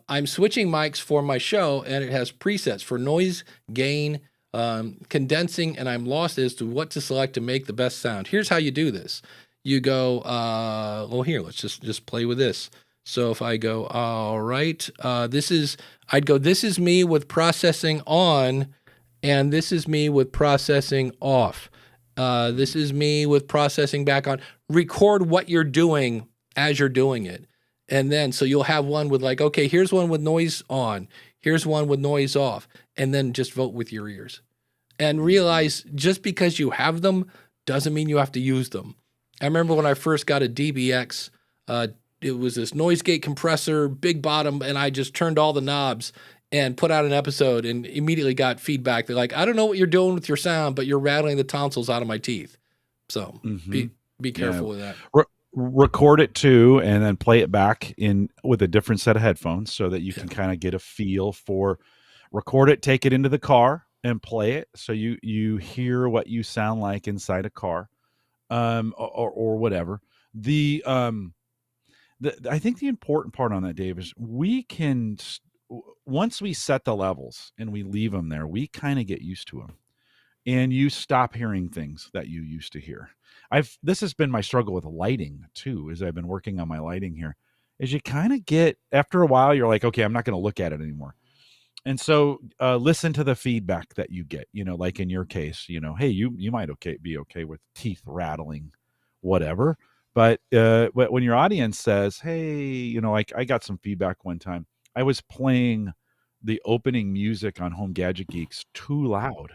I'm switching mics for my show, and it has presets for noise, gain, condensing, and I'm lost as to what to select to make the best sound. Here's how you do this. You go, well, here, let's just play with this. So if I go, all right, this is me with processing on, and this is me with processing off. This is me with processing back on. Record what you're doing as you're doing it. And then, so you'll have one with like, okay, here's one with noise on. Here's one with noise off. And then just vote with your ears. And realize just because you have them doesn't mean you have to use them. I remember when I first got a DBX, it was this noise gate compressor, big bottom, and I just turned all the knobs and put out an episode and immediately got feedback. They're like, I don't know what you're doing with your sound, but you're rattling the tonsils out of my teeth. So be careful with that. Record it too, and then play it back in with a different set of headphones so that you can kind of get a feel for. Record it, take it into the car, and play it so you hear what you sound like inside a car, or whatever. I think the important part on that, Dave, is we can. Once we set the levels and we leave them there, we kind of get used to them, and you stop hearing things that you used to hear. This has been my struggle with lighting too, as I've been working on my lighting here, is you kind of get, after a while, you're like, okay, I'm not going to look at it anymore. And so listen to the feedback that you get, like in your case, hey, you might be okay with teeth rattling, whatever. But when your audience says, hey, like I got some feedback one time, I was playing the opening music on Home Gadget Geeks too loud.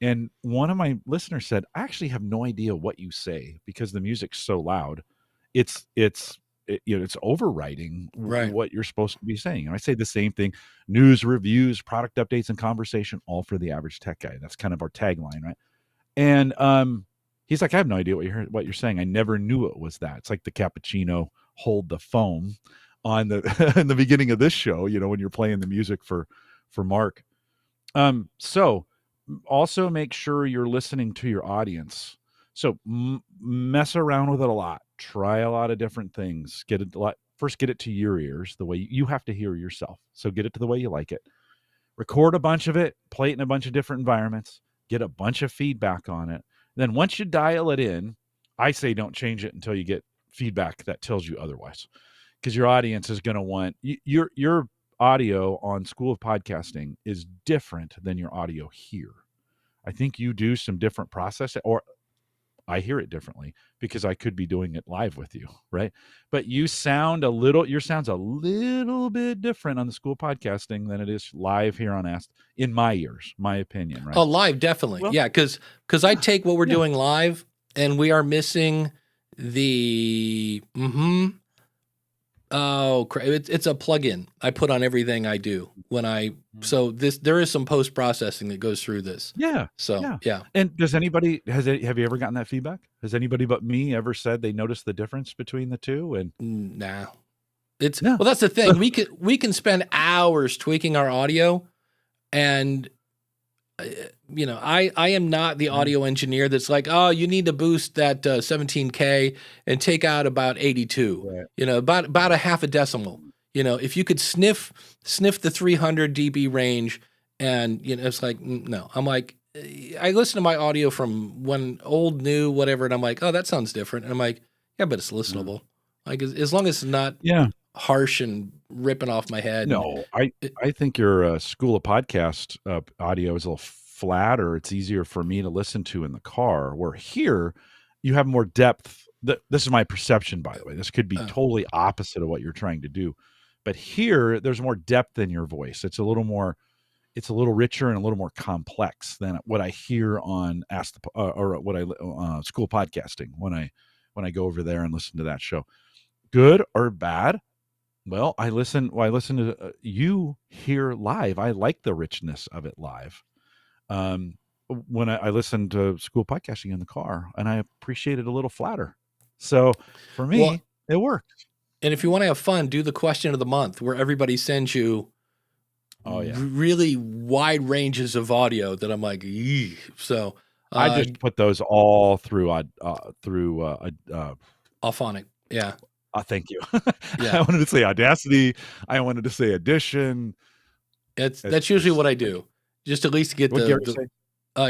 And one of my listeners said, I actually have no idea what you say because the music's so loud. It's overwriting what you're supposed to be saying. And I say the same thing: news, reviews, product updates, and conversation, all for the average tech guy. That's kind of our tagline, right? And he's like, I have no idea what you're saying. I never knew it was that. It's like the cappuccino hold the foam on the in the beginning of this show, when you're playing the music for Mark. So also make sure you're listening to your audience. So mess around with it a lot. Try a lot of different things. First, get it to your ears the way you have to hear yourself. So get it to the way you like it. Record a bunch of it, play it in a bunch of different environments, get a bunch of feedback on it. Then once you dial it in, I say don't change it until you get feedback that tells you otherwise. Because your audience is going to want your audio on School of Podcasting is different than your audio here. I think you do some different process, or I hear it differently because I could be doing it live with you, right? But your sound's a little bit different on the School of Podcasting than it is live here on Ask, in my ears, my opinion, right? Oh, live, definitely. Well, yeah, because I take what we're doing live and we are missing the Oh, it's a plugin I put on everything I do when so there is some post processing that goes through this. Yeah. So yeah. And does anybody have you ever gotten that feedback? Has anybody but me ever said they noticed the difference between the two? And Nah. No. Well, that's the thing. We can spend hours tweaking our audio, and I am not the audio engineer that's like, oh, you need to boost that 17K and take out about 82, Right. about a half a decimal. If you could sniff the 300 dB range, and it's like, no. I'm like, I listen to my audio from when old, new, whatever, and I'm like, oh, that sounds different. And I'm like, yeah, but it's listenable. Like as long as it's not harsh and ripping off my head. No, I think your School of Podcast audio is a little flatter. It's easier for me to listen to in the car, where here you have more depth. This is my perception, by the way. This could be totally opposite of what you're trying to do. But here, there's more depth in your voice. It's a little richer and a little more complex than what I hear on School Podcasting when I go over there and listen to that show. Good or bad? Well, I listen to you here live. I like the richness of it live. When I listen to School Podcasting in the car, and I appreciate it a little flatter. So for me, it works. And if you want to have fun, do the question of the month, where everybody sends you really wide ranges of audio that I'm like, eeh. So I just put those all through Auphonic. Yeah. Thank you. Yeah. I wanted to say Audacity. I wanted to say Audition. That's usually what I do. Just at least get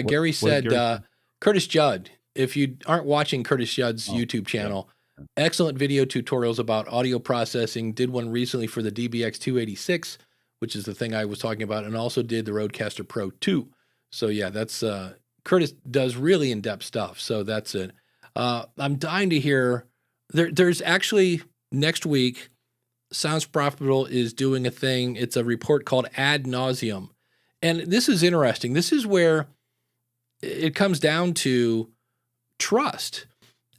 Gary said, Curtis Judd, if you aren't watching Curtis Judd's YouTube channel, excellent video tutorials about audio processing. Did one recently for the DBX 286, which is the thing I was talking about, and also did the Rodecaster Pro 2. So yeah, that's Curtis does really in-depth stuff. So that's it. I'm dying to hear. There's actually next week, Sounds Profitable is doing a thing. It's a report called Ad Nauseum. And this is interesting. This is where it comes down to trust.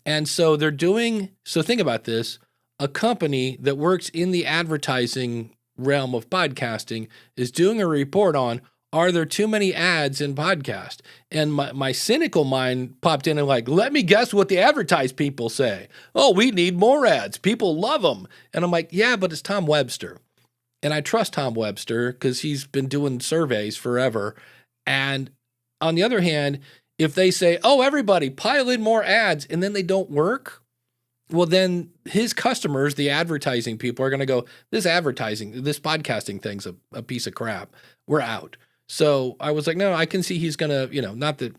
And so think about this. A company that works in the advertising realm of podcasting is doing a report on, are there too many ads in podcast? And my cynical mind popped in and like, let me guess what the advertised people say. Oh, we need more ads. People love them. And I'm like, yeah, but it's Tom Webster. And I trust Tom Webster because he's been doing surveys forever. And on the other hand, if they say, oh, everybody pile in more ads, and then they don't work, well, then his customers, the advertising people, are going to go, this podcasting thing's a piece of crap. We're out. So I was like, no, I can see he's going to, not that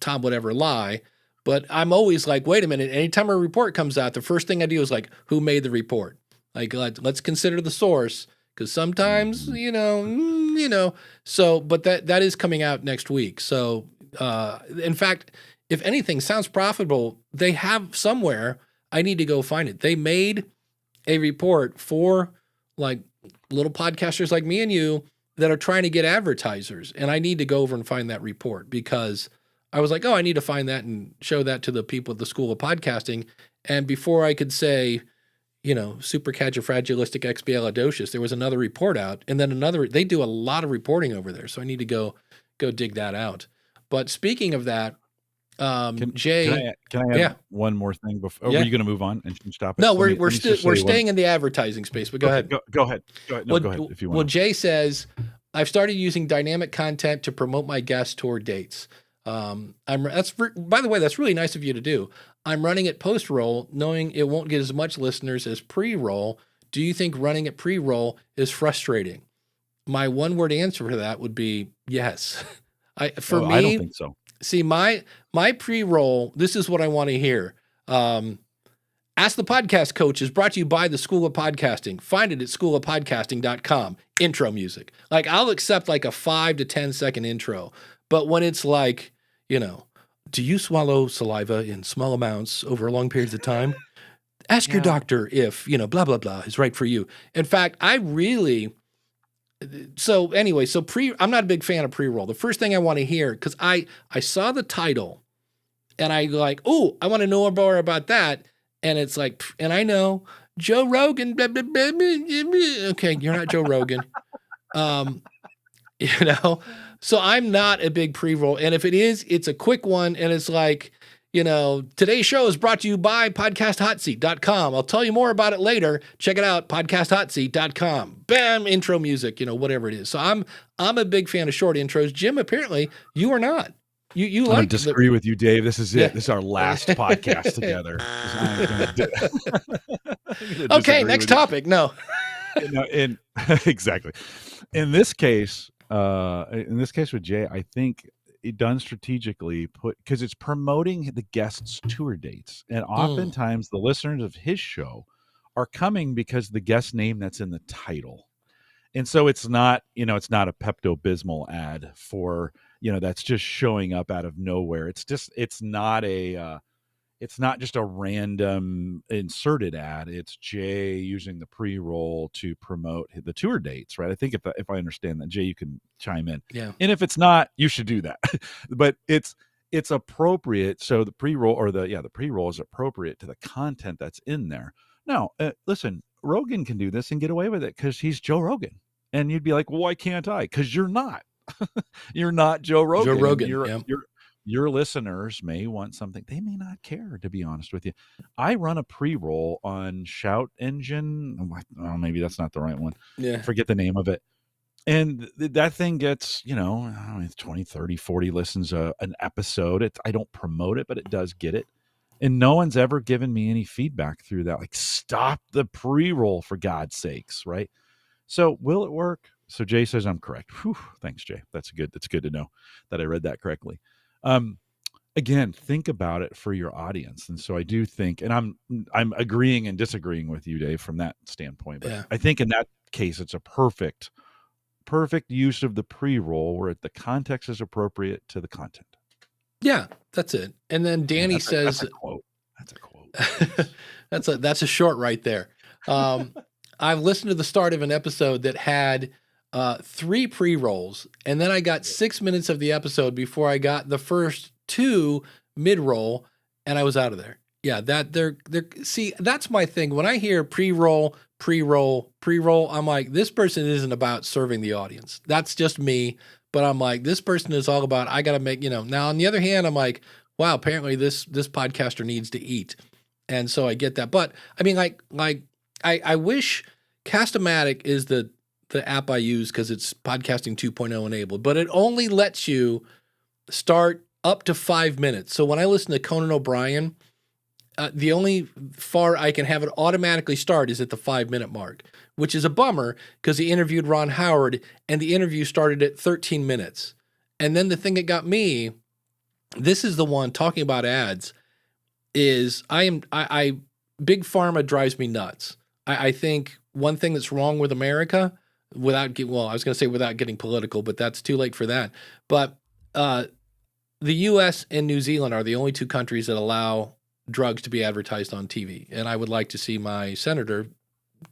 Tom would ever lie, but I'm always like, wait a minute. Anytime a report comes out, the first thing I do is like, who made the report? Like, let's consider the source, because sometimes, so, but that is coming out next week. So, in fact, if anything sounds profitable, they have somewhere. I need to go find it. They made a report for like little podcasters like me and you that are trying to get advertisers. And I need to go over and find that report, because I was like, oh, I need to find that and show that to the people at the School of Podcasting. And before I could say, supercalifragilisticexpialidocious, there was another report out, and then they do a lot of reporting over there. So I need to go dig that out. But speaking of that, Jay, can I add one more thing before? Were you going to move on and stop it? No, we're staying in the advertising space, but go ahead. Go ahead. No, go ahead if you want. Well, Jay says, I've started using dynamic content to promote my guest tour dates. By the way, that's really nice of you to do. I'm running at post-roll, knowing it won't get as much listeners as pre-roll. Do you think running at pre-roll is frustrating? My one-word answer for that would be yes. I don't think so. See, my pre-roll, this is what I want to hear. Ask the Podcast Coach is brought to you by the School of Podcasting. Find it at schoolofpodcasting.com. Intro music. Like, I'll accept like a 5 to 10 second intro. But when it's like, do you swallow saliva in small amounts over long periods of time? Ask your doctor if, blah, blah, blah is right for you. In fact, I'm not a big fan of pre-roll. The first thing I want to hear, because I saw the title and I like, oh, I want to know more about that. And it's like, and I know Joe Rogan. Blah, blah, blah, blah, blah. Okay, you're not Joe Rogan. You know, so I'm not a big pre-roll. And if it is, it's a quick one. And it's like, you know, today's show is brought to you by podcasthotseat.com. I'll tell you more about it later. Check it out, podcasthotseat.com. Bam, intro music, you know, whatever it is. So I'm a big fan of short intros. Jim, apparently you are not. You like I disagree with you, Dave. This is it. This is our last podcast together. Okay, next topic. No. Exactly. In this case with Jay, I think it done strategically because it's promoting the guest's tour dates. And oftentimes the listeners of his show are coming because the guest name that's in the title. And so it's not a Pepto-Bismol ad for, that's just showing up out of nowhere. It's not just a random inserted ad. It's Jay using the pre-roll to promote the tour dates, right? I think if I understand that, Jay, you can chime in. Yeah. And if it's not, you should do that. But it's appropriate. So the pre-roll the pre-roll is appropriate to the content that's in there. Now, listen, Rogan can do this and get away with it because he's Joe Rogan. And you'd be like, well, why can't I? Because you're not. You're not Joe Rogan. Joe Rogan. Your listeners may want something. They may not care, to be honest with you. I run a pre-roll on Shout Engine. Oh, maybe that's not the right one. Yeah. Forget the name of it. And that thing gets, it's 20, 30, 40 listens an episode. I don't promote it, but it does get it. And no one's ever given me any feedback through that. Like, stop the pre-roll for God's sakes, right? So will it work? So Jay says I'm correct. Whew, thanks, Jay. That's good to know that I read that correctly. Again, think about it for your audience. And so I do think, and I'm agreeing and disagreeing with you, Dave, from that standpoint. But yeah. I think in that case, it's a perfect use of the pre-roll where the context is appropriate to the content. Yeah, that's it. And then Danny says, that's a quote. That's a short right there. I've listened to the start of an episode that had 3 pre-rolls, and then I got 6 minutes of the episode before I got the first 2 mid-roll, and I was out of there. Yeah, see, that's my thing. When I hear pre-roll, I'm like, this person isn't about serving the audience. That's just me. But I'm like, this person is all about, I got to make, now on the other hand, I'm like, wow, apparently this podcaster needs to eat. And so I get that. But I mean, I wish Cast-O-Matic is the app I use because it's podcasting 2.0 enabled, but it only lets you start up to 5 minutes. So when I listen to Conan O'Brien, the only far I can have it automatically start is at the 5-minute mark, which is a bummer because he interviewed Ron Howard and the interview started at 13 minutes. And then the thing that got me, this is the one talking about ads, is Big Pharma drives me nuts. I think one thing that's wrong with America, without getting political, but that's too late for that. But the U.S. and New Zealand are the only 2 countries that allow drugs to be advertised on TV. And I would like to see my senator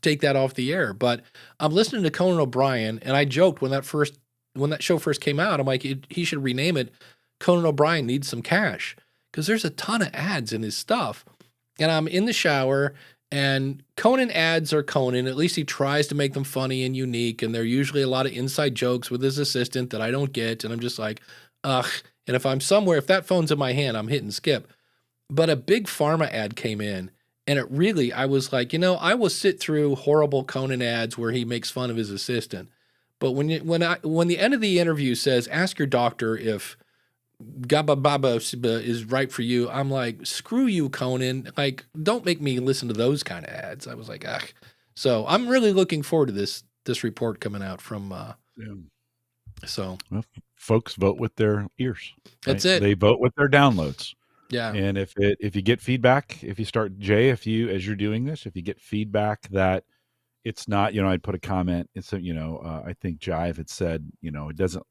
take that off the air. But I'm listening to Conan O'Brien, and I joked when that show first came out, I'm like, he should rename it Conan O'Brien Needs Some Cash, because there's a ton of ads in his stuff. And I'm in the shower, and Conan ads are Conan. At least he tries to make them funny and unique, and they're usually a lot of inside jokes with his assistant that I don't get, and I'm just like, ugh. And if I'm somewhere, if that phone's in my hand, I'm hitting skip. But a Big Pharma ad came in, and I was like, I will sit through horrible Conan ads where he makes fun of his assistant. But when the end of the interview says, ask your doctor if Gaba Baba is right for you, I'm like, screw you, Conan. Like, don't make me listen to those kind of ads. I was like, ugh. So I'm really looking forward to this report coming out from. So well, folks vote with their ears. Right? That's it. They vote with their downloads. Yeah. And if you get feedback, if you start, Jay, as you're doing this, if you get feedback that it's not, I'd put a comment. It's I think Jive had said, it doesn't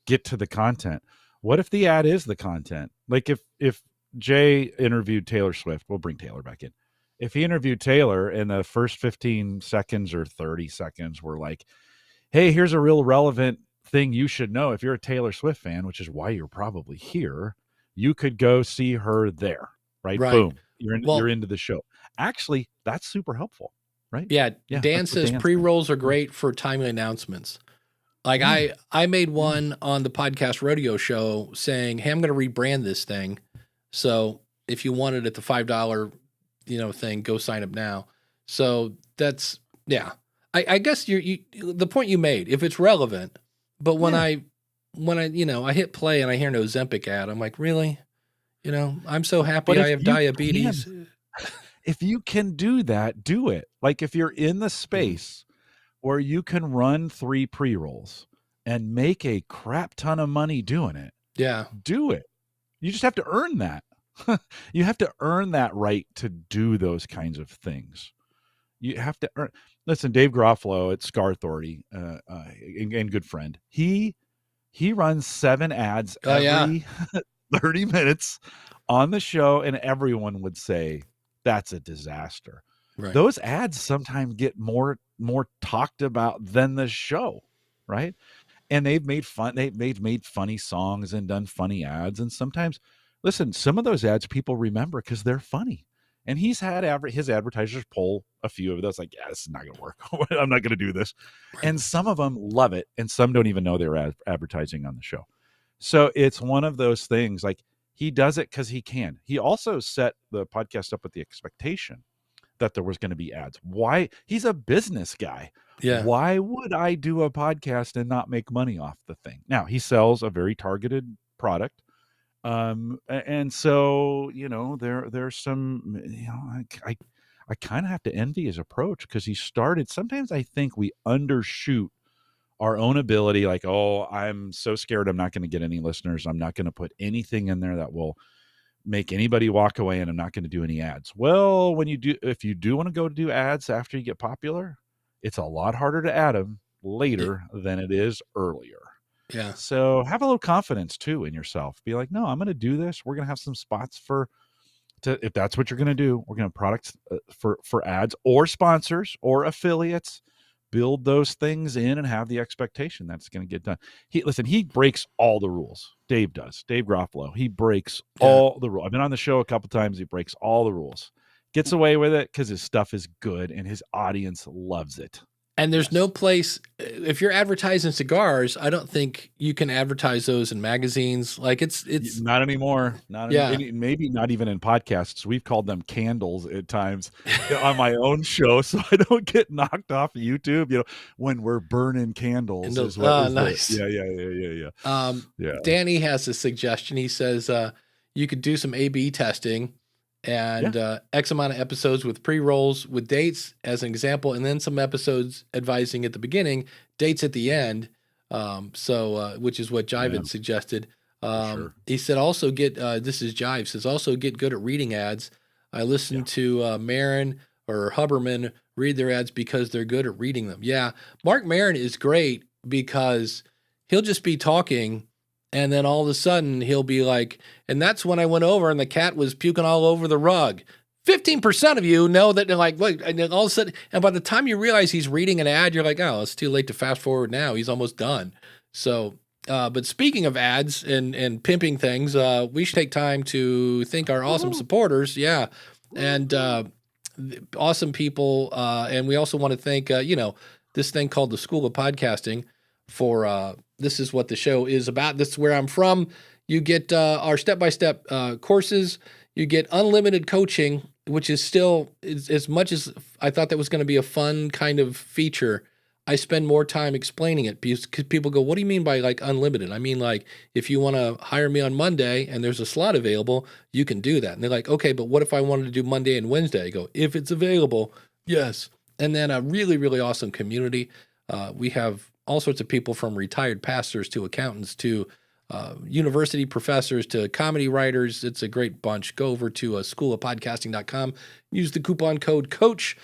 get to the content. What if the ad is the content? Like if Jay interviewed Taylor Swift, we'll bring Taylor back in. If he interviewed Taylor and the first 15 seconds or 30 seconds were like, hey, here's a real relevant thing you should know. If you're a Taylor Swift fan, which is why you're probably here, you could go see her there, right? Boom. Well, you're into the show. Actually, that's super helpful, right? yeah, Yeah, Dan that's what says Dan said. pre-rolls are great for timely announcements. Like I made one on the podcast rodeo show saying, "Hey, I'm going to rebrand this thing. So if you want it at the $5, thing, go sign up now." So that's yeah. I guess the point you made, if it's relevant, but when I I hit play and I hear an Ozempic ad, I'm like, really? I'm so happy But I have diabetes. if you can do that, do it. Like if you're in the space where you can run 3 pre-rolls and make a crap ton of money doing it, Yeah. do it. You just have to earn that. You have to earn that right to do those kinds of things. You have to earn. Listen, Dave Garofalo at Scar Authority, and good friend, he runs 7 ads every 30 minutes on the show, and everyone would say that's a disaster. Right. Those ads sometimes get more talked about than the show, right? And they've made made funny songs and done funny ads, and sometimes, listen, some of those ads people remember because they're funny. And he's had his advertisers pull a few of those, like, yeah, this is not going to work. I'm not going to do this. Right. And some of them love it, and some don't even know they're advertising on the show. So it's one of those things. Like, he does it because he can. He also set the podcast up with the expectation that there was going to be ads. Why? He's a business guy. Yeah. Why would I do a podcast and not make money off the thing? Now, he sells a very targeted product. And so, there's some, I kind of have to envy his approach, because he started, sometimes I think we undershoot our own ability. Like, oh, I'm so scared I'm not going to get any listeners. I'm not going to put anything in there that will make anybody walk away, and I'm not going to do any ads. Well, if you do want to go do ads after you get popular, it's a lot harder to add them later than it is earlier. Yeah. So have a little confidence too in yourself. Be like, no, I'm going to do this. We're going to have some spots if that's what you're going to do. We're going to products for ads or sponsors or affiliates. Build those things in and have the expectation that's going to get done. He breaks all the rules. Dave does. Dave Garofalo. He breaks all the rules. I've been on the show a couple times. He breaks all the rules. Gets away with it because his stuff is good and his audience loves it. And there's no place, if you're advertising cigars, I don't think you can advertise those in magazines. Like it's not anymore. Maybe not even in podcasts. We've called them candles at times on my own show, so I don't get knocked off of YouTube. When we're burning candles. Nice. Yeah. Danny has a suggestion. He says you could do some A/B testing and X amount of episodes with pre-rolls with dates as an example, and then some episodes advising at the beginning, dates at the end. Which is what Jive had suggested. Sure. He said also this is Jive, says also get good at reading ads. I listen to Marin or Huberman read their ads because they're good at reading them. Yeah. Mark Marin is great because he'll just be talking, and then all of a sudden he'll be like, and that's when I went over and the cat was puking all over the rug. 15% of you know that they're like, what? And then all of a sudden, and by the time you realize he's reading an ad, you're like, oh, it's too late to fast forward now. He's almost done. So, but speaking of ads and pimping things, we should take time to thank our awesome supporters. Yeah. And awesome people. And we also want to thank, this thing called the School of Podcasting for, this is what the show is about. This is where I'm from. You get our step-by-step courses. You get unlimited coaching, which is still, as much as I thought that was going to be a fun kind of feature, I spend more time explaining it because people go, what do you mean by like unlimited? I mean, like, if you want to hire me on Monday and there's a slot available, you can do that. And they're like, okay, but what if I wanted to do Monday and Wednesday? I go, if it's available, yes. And then a really, really awesome community. We have all sorts of people from retired pastors to accountants to university professors to comedy writers. It's a great bunch. Go over to schoolofpodcasting.com. Use the coupon code COACH.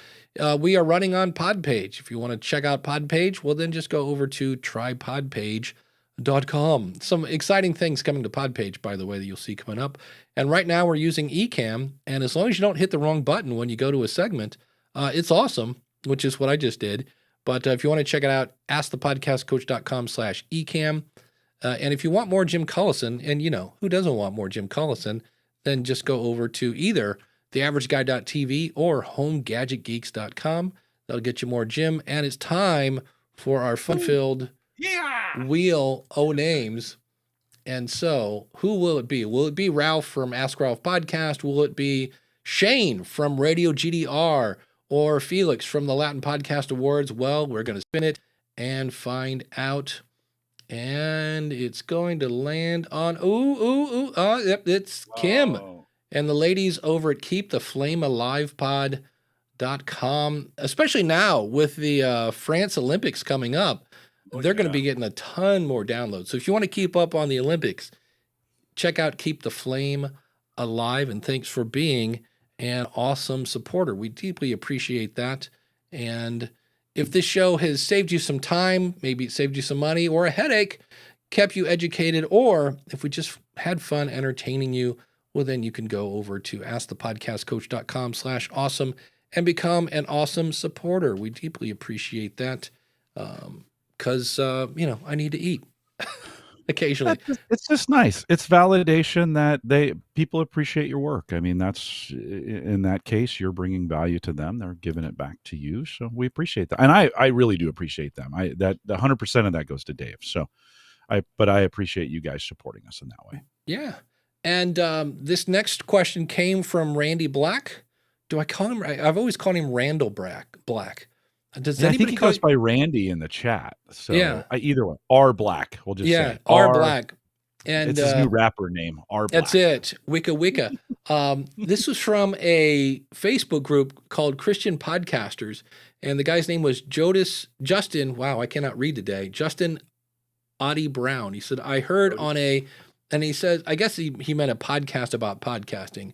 We are running on Podpage. If you want to check out Podpage, well, then just go over to trypodpage.com. Some exciting things coming to Podpage, by the way, that you'll see coming up. And right now we're using Ecamm. And as long as you don't hit the wrong button when you go to a segment, it's awesome, which is what I just did. But if you want to check it out, askthepodcastcoach.com/Ecamm. And if you want more Jim Collison, and who doesn't want more Jim Collison, then just go over to either theaverageguy.tv, or homegadgetgeeks.com. That'll get you more Jim. And it's time for our fun-filled Wheel O Names. And so, who will it be? Will it be Ralph from Ask Ralph Podcast? Will it be Shane from Radio GDR? Or Felix from the Latin Podcast Awards? Well, we're going to spin it and find out. And it's going to land on, yep, it's Kim. And the ladies over at keeptheflamealivepod.com, especially now with the France Olympics coming up, they're going to be getting a ton more downloads. So if you want to keep up on the Olympics, check out Keep the Flame Alive. And thanks for being an awesome supporter. We deeply appreciate that. And if this show has saved you some time, maybe it saved you some money or a headache, kept you educated, or if we just had fun entertaining you, well, then you can go over to askthepodcastcoach.com/awesome and become an awesome supporter. We deeply appreciate that because, I need to eat occasionally. It's just nice. It's validation that people appreciate your work. I mean, that's, in that case, you're bringing value to them. They're giving it back to you. So we appreciate that. And I really do appreciate them. That 100% of that goes to Dave. So but I appreciate you guys supporting us in that way. Yeah. And this next question came from Randy Black. Do I call him? I've always called him Randall Black. Does I anybody think he goes by Randy in the chat. So yeah, either way, R Black. We'll just say R Black. And it's his new rapper name, R Black. That's it. Wicca. This was from a Facebook group called Christian Podcasters, and the guy's name was Justin. Wow, I cannot read today. Justin Audie Brown. He said, I heard on and he says, I guess he meant a podcast about podcasting.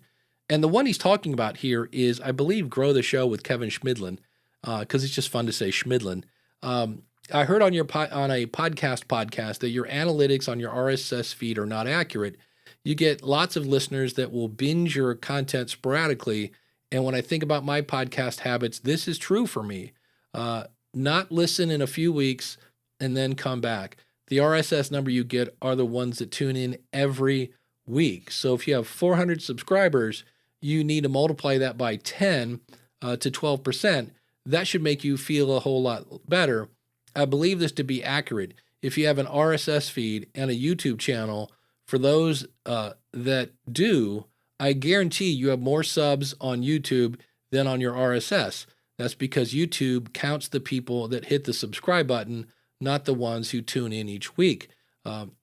And the one he's talking about here is, I believe, Grow the Show with Kevin Schmidlin, because it's just fun to say Schmidlin. I heard on a podcast that your analytics on your RSS feed are not accurate. You get lots of listeners that will binge your content sporadically. And when I think about my podcast habits, this is true for me. Not listen in a few weeks and then come back. The RSS number you get are the ones that tune in every week. So if you have 400 subscribers, you need to multiply that by 10 to 12%. That should make you feel a whole lot better. I believe this to be accurate. If you have an RSS feed and a YouTube channel, for those that do, I guarantee you have more subs on YouTube than on your RSS. That's because YouTube counts the people that hit the subscribe button, not the ones who tune in each week.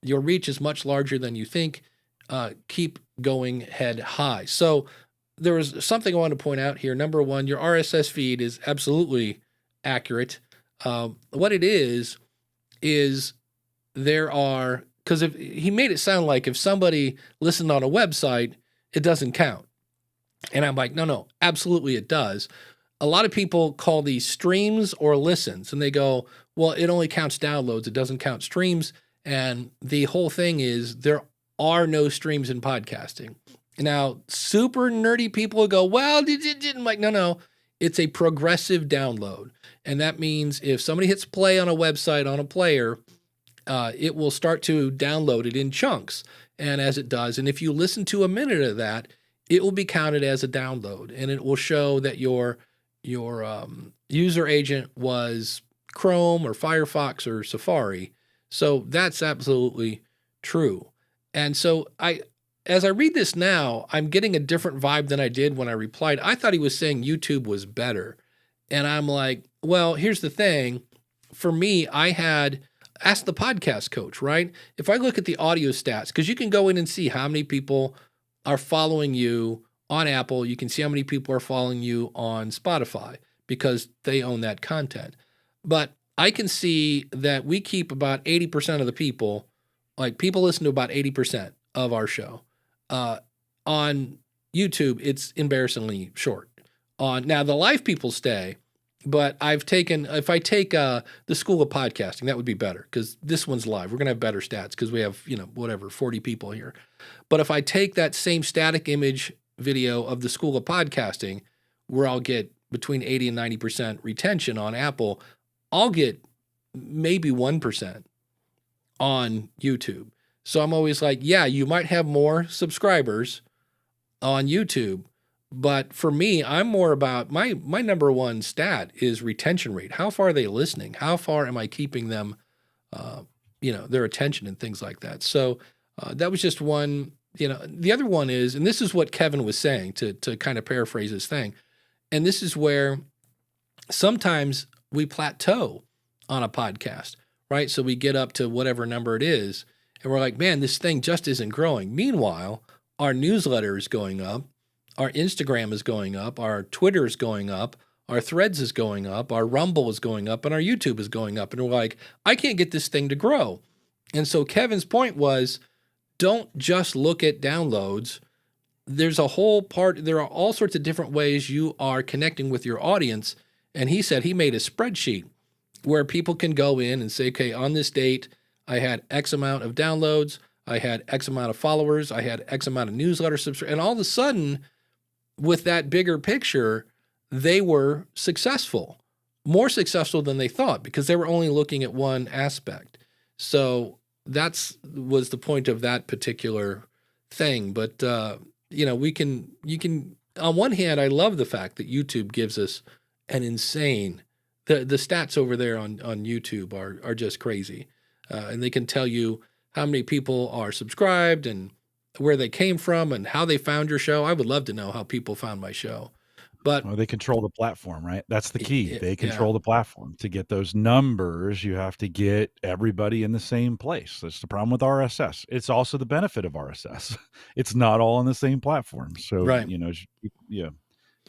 Your reach is much larger than you think. Keep going head high. So there was something I wanted to point out here. Number one, your RSS feed is absolutely accurate. What it is there are, because if he made it sound like if somebody listened on a website, it doesn't count. And I'm like, no, absolutely it does. A lot of people call these streams or listens, and they go, well, it only counts downloads. It doesn't count streams. And the whole thing is there are no streams in podcasting. Now, super nerdy people will go, well, I'm like, no, it's a progressive download. And that means if somebody hits play on a website on a player, it will start to download it in chunks. And as it does, and if you listen to a minute of that, it will be counted as a download, and it will show that your user agent was Chrome or Firefox or Safari. So that's absolutely true. And so as I read this now, I'm getting a different vibe than I did when I replied. I thought he was saying YouTube was better. And I'm like, well, here's the thing. For me, I had asked the podcast coach, right? If I look at the audio stats, because you can go in and see how many people are following you on Apple. You can see how many people are following you on Spotify because they own that content. But I can see that we keep about 80% of the people, like people listen to about 80% of our show. On YouTube, it's embarrassingly short. Now the live people stay, but if I take the School of Podcasting, that would be better because this one's live. We're going to have better stats because we have, 40 people here. But if I take that same static image video of the School of Podcasting, where I'll get between 80 and 90% retention on Apple, I'll get maybe 1% on YouTube. So I'm always like, yeah, you might have more subscribers on YouTube, But for me, I'm more about my number one stat is retention rate. How far are they listening? How far am I keeping them, their attention and things like that? So that was just one. The other one is, and this is what Kevin was saying to kind of paraphrase his thing, and this is where sometimes we plateau on a podcast, right? So we get up to whatever number it is, and we're like, man, this thing just isn't growing. Meanwhile, our newsletter is going up. Our Instagram is going up, our Twitter is going up, our Threads is going up, our Rumble is going up, and our YouTube is going up. And we're like, I can't get this thing to grow. And so Kevin's point was, don't just look at downloads. There are all sorts of different ways you are connecting with your audience. And he said he made a spreadsheet where people can go in and say, okay, on this date, I had X amount of downloads, I had X amount of followers, I had X amount of newsletter subscribers, and all of a sudden, with that bigger picture, they were successful, more successful than they thought because they were only looking at one aspect. So was the point of that particular thing. But, you can, on one hand, I love the fact that YouTube gives us an insane, the stats over there on YouTube are just crazy. And they can tell you how many people are subscribed and where they came from and how they found your show. I would love to know how people found my show. But they control the platform, right? That's the key. They yeah. control the platform. To get those numbers, you have to get everybody in the same place. That's the problem with RSS. It's also the benefit of RSS. It's not all on the same platform. So, right.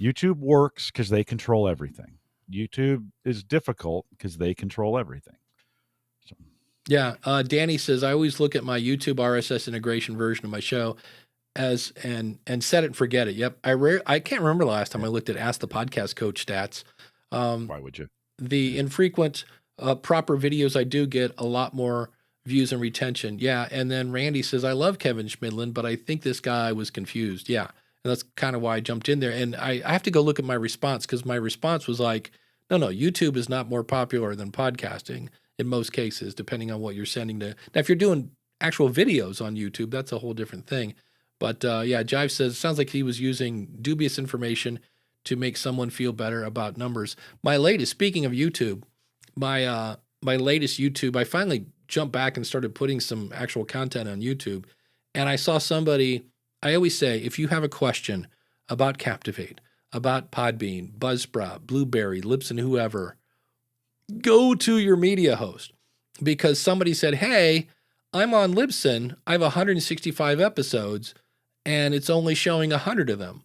YouTube works because they control everything. YouTube is difficult because they control everything. So. Yeah. Danny says, I always look at my YouTube RSS integration version of my show and set it and forget it. Yep. I can't remember the last time I looked at Ask the Podcast Coach stats. Why would you? The infrequent proper videos, I do get a lot more views and retention. Yeah. And then Randy says, I love Kevin Schmidlin, but I think this guy was confused. Yeah. And that's kind of why I jumped in there. And I have to go look at my response because my response was like, no, YouTube is not more popular than podcasting in most cases, depending on what you're sending to. Now, if you're doing actual videos on YouTube, that's a whole different thing. But Jive says, sounds like he was using dubious information to make someone feel better about numbers. Speaking of YouTube, my latest YouTube, I finally jumped back and started putting some actual content on YouTube. And I saw somebody, I always say, if you have a question about Captivate, about Podbean, Buzzsprout, Blueberry, Libsyn, whoever, go to your media host. Because somebody said, hey, I'm on Libsyn, I have 165 episodes, and it's only showing 100 of them.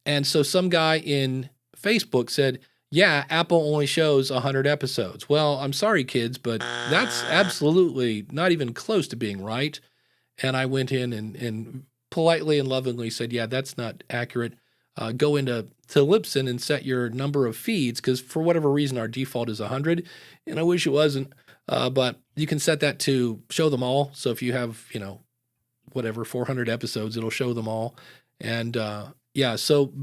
And so some guy in Facebook said, yeah, Apple only shows 100 episodes. Well, I'm sorry, kids, but that's absolutely not even close to being right. And I went in and politely and lovingly said, yeah, that's not accurate. Go into Libsyn and set your number of feeds, because for whatever reason, our default is 100, and I wish it wasn't. But you can set that to show them all. So if you have, 400 episodes, it'll show them all. And so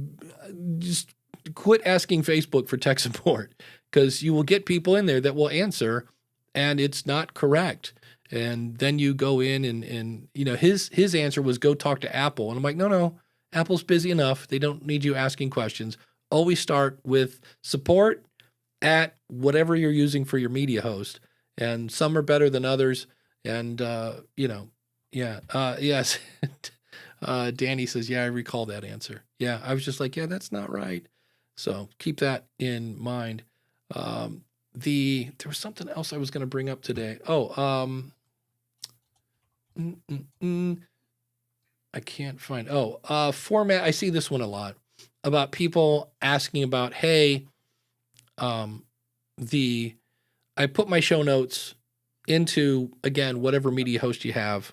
just quit asking Facebook for tech support, because you will get people in there that will answer and it's not correct. And then you go in and his answer was go talk to Apple. And I'm like, no, Apple's busy enough. They don't need you asking questions. Always start with support at whatever you're using for your media host. And some are better than others. And, yes. Danny says, yeah, I recall that answer. Yeah, I was just like, yeah, that's not right. So keep that in mind. There was something else I was going to bring up today. I can't find. Format. I see this one a lot about people asking about, hey, I put my show notes into, again, whatever media host you have.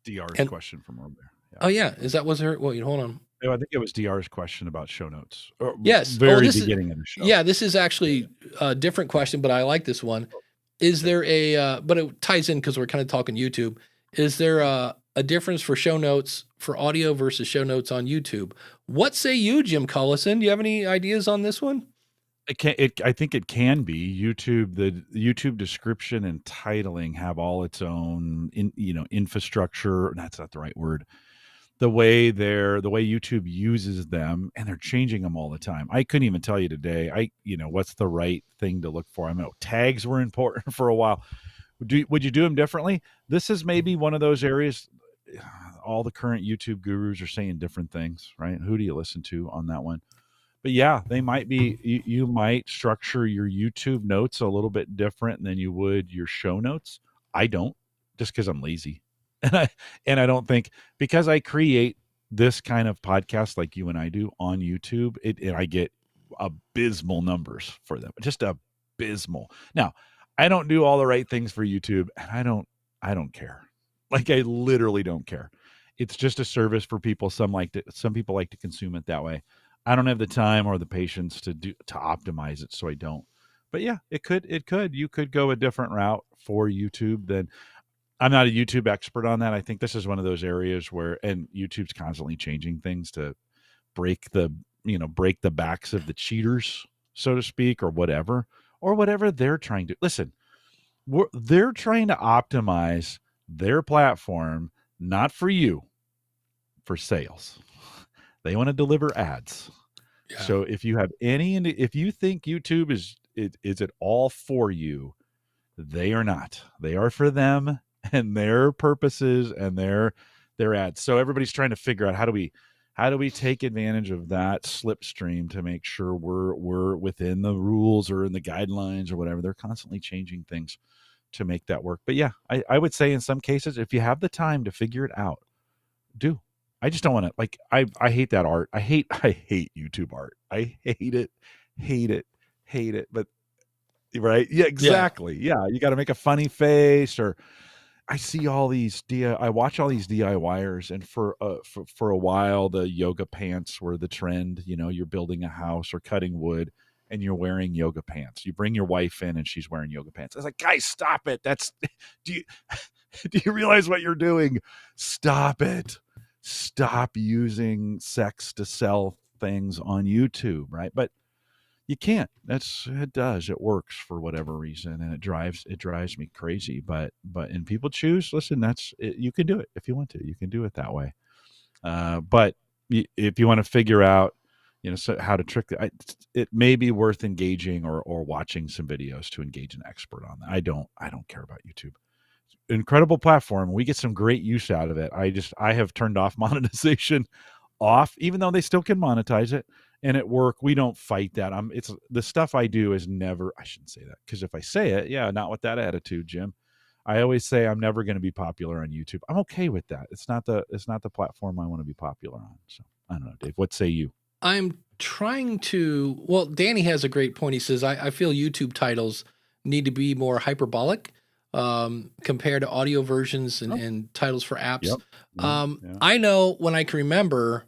DR's question from over there. Yeah. Oh yeah, was her? Wait, hold on. No, I think it was DR's question about show notes. Yes, very beginning of the show. Yeah, this is actually a different question, but I like this one. Is there but it ties in because we're kind of talking YouTube. Is there a difference for show notes for audio versus show notes on YouTube? What say you, Jim Cullison? Do you have any ideas on this one? I think it can be. YouTube, the YouTube description and titling have all its own, infrastructure. That's not the right word. the way YouTube uses them, and they're changing them all the time. I couldn't even tell you today. What's the right thing to look for? I know tags were important for a while. Would you do them differently? This is maybe one of those areas. All the current YouTube gurus are saying different things, right? Who do you listen to on that one? But yeah, they might be. You might structure your YouTube notes a little bit different than you would your show notes. I don't, just because I'm lazy, and I don't think, because I create this kind of podcast like you and I do on YouTube, and I get abysmal numbers for them, just abysmal. Now, I don't do all the right things for YouTube, and I don't care. Like, I literally don't care. It's just a service for people. Some people like to consume it that way. I don't have the time or the patience to optimize it, so I don't. But yeah, you could go a different route for YouTube than. I'm not a YouTube expert on that. I think this is one of those areas where, and YouTube's constantly changing things to break the backs of the cheaters, so to speak, or whatever they're trying to. Listen, they're trying to optimize their platform, not for you, for sales. They want to deliver ads. Yeah. So if you think YouTube is it all for you, they are not. They are for them and their purposes and their ads. So everybody's trying to figure out how do we take advantage of that slipstream to make sure we're within the rules or in the guidelines or whatever. They're constantly changing things to make that work. But yeah, I would say in some cases, if you have the time to figure it out, do. I just don't want to, like, I hate that art. I hate YouTube art. I hate it. But right. Yeah, exactly. Yeah. You got to make a funny face, or I see all these I watch all these DIYers, and for a while, the yoga pants were the trend. You're building a house or cutting wood and you're wearing yoga pants. You bring your wife in and she's wearing yoga pants. I was like, guys, stop it. Do you realize what you're doing? Stop it. Stop using sex to sell things on YouTube, right? But you can't. It works for whatever reason, and it drives me crazy. But and people choose. Listen, you can do it if you want to. You can do it that way. But if you want to figure out, how to trick it may be worth engaging or watching some videos to engage an expert on that. I don't care about YouTube. Incredible platform. We get some great use out of it. I have turned off monetization even though they still can monetize it and at work. We don't fight that. It's the stuff I do is never, I shouldn't say that, because if I say it, not with that attitude, Jim. I always say I'm never going to be popular on YouTube. I'm okay with that. It's not the platform I want to be popular on. So I don't know, Dave, what say you? I'm trying to, well, Danny has a great point. He says, I feel YouTube titles need to be more hyperbolic compared to audio versions and titles for apps. Yep. I know when I can remember,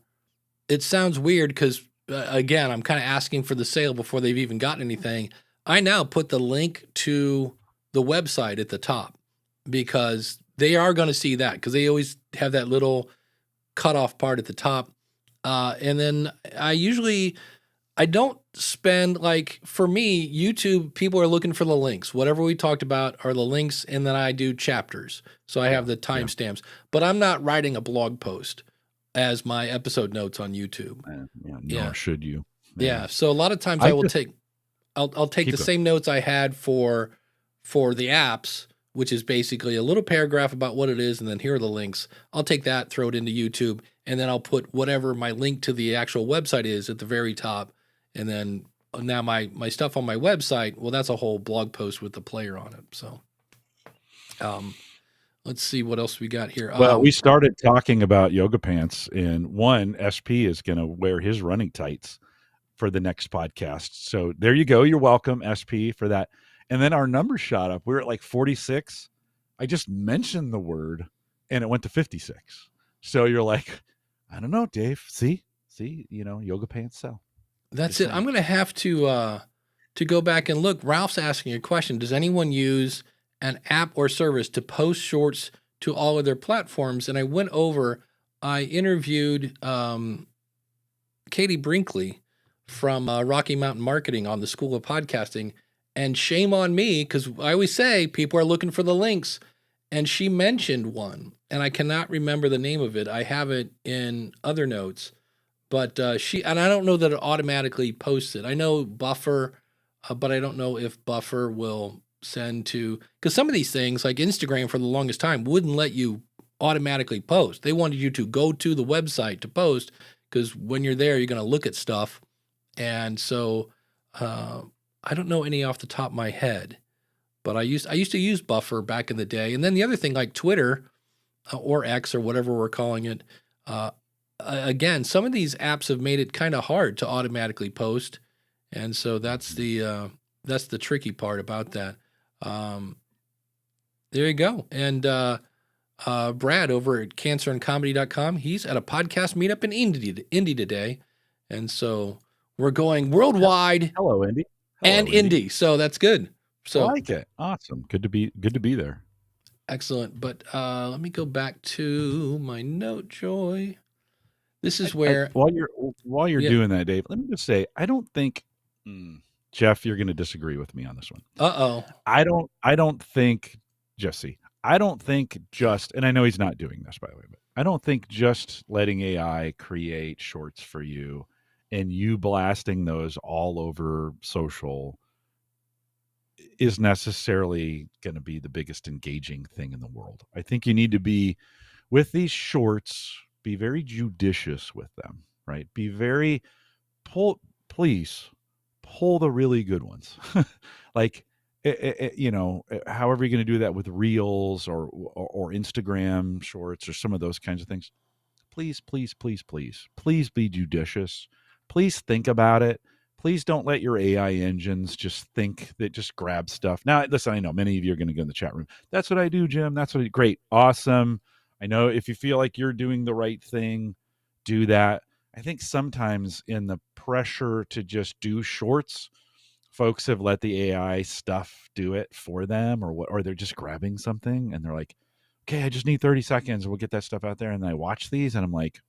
it sounds weird because, again, I'm kind of asking for the sale before they've even gotten anything. I now put the link to the website at the top because they are going to see that, because they always have that little cutoff part at the top. And then I don't spend, like, for me, YouTube, people are looking for the links. Whatever we talked about are the links, and then I do chapters. So I have the timestamps. But I'm not writing a blog post as my episode notes on YouTube. Nor should you. Yeah. So a lot of times I'll take the same notes I had for the apps, which is basically a little paragraph about what it is, and then here are the links. I'll take that, throw it into YouTube, and then I'll put whatever my link to the actual website is at the very top. And then now my stuff on my website, well, that's a whole blog post with the player on it. So let's see what else we got here. Well, we started talking about yoga pants, and SP is going to wear his running tights for the next podcast. So there you go. You're welcome, SP, for that. And then our numbers shot up. We're at like 46. I just mentioned the word and it went to 56. So you're like, I don't know, Dave. See, yoga pants sell. That's it. I'm going to have to go back and look. Ralph's asking a question. Does anyone use an app or service to post shorts to all of their platforms? And I interviewed Katie Brinkley from Rocky Mountain Marketing on the School of Podcasting. And shame on me, because I always say people are looking for the links. and she mentioned one, and I cannot remember the name of it. I have it in other notes, but and I don't know that it automatically posts it. I know Buffer, but I don't know if Buffer will send to, because some of these things, like Instagram for the longest time, wouldn't let you automatically post. They wanted you to go to the website to post, because when you're there, you're going to look at stuff. And so I don't know any off the top of my head, but I used to use Buffer back in the day. And then the other thing, like Twitter or X or whatever we're calling it, again, some of these apps have made it kind of hard to automatically post. And so that's the tricky part about that. There you go. And Brad over at cancerandcomedy.com, he's at a podcast meetup in Indy today. And so we're going worldwide. Hello, Indy. And Indy. So that's good. So I like it. Awesome. Good to be there. Excellent. But let me go back to my note, Joy. This is where while you're doing that, Dave, let me just say, I don't think Jeff, you're going to disagree with me on this one. I don't think, Jesse, I don't think just, and I know he's not doing this, by the way, but I don't think just letting AI create shorts for you and you blasting those all over social is necessarily going to be the biggest engaging thing in the world. I think you need to be, with these shorts, be very judicious with them, right? Be very, please pull the really good ones. Like, however you're going to do that with Reels or Instagram shorts or some of those kinds of things. Please be judicious. Please think about it. Please don't let your AI engines just think that just grab stuff. Now, listen, I know many of you are going to go in the chat room. That's what I do, Jim. That's what great. Awesome. I know if you feel like you're doing the right thing, do that. I think sometimes in the pressure to just do shorts, folks have let the AI stuff do it for them, or they're just grabbing something and they're like, okay, I just need 30 seconds. We'll get that stuff out there. And I watch these and I'm like,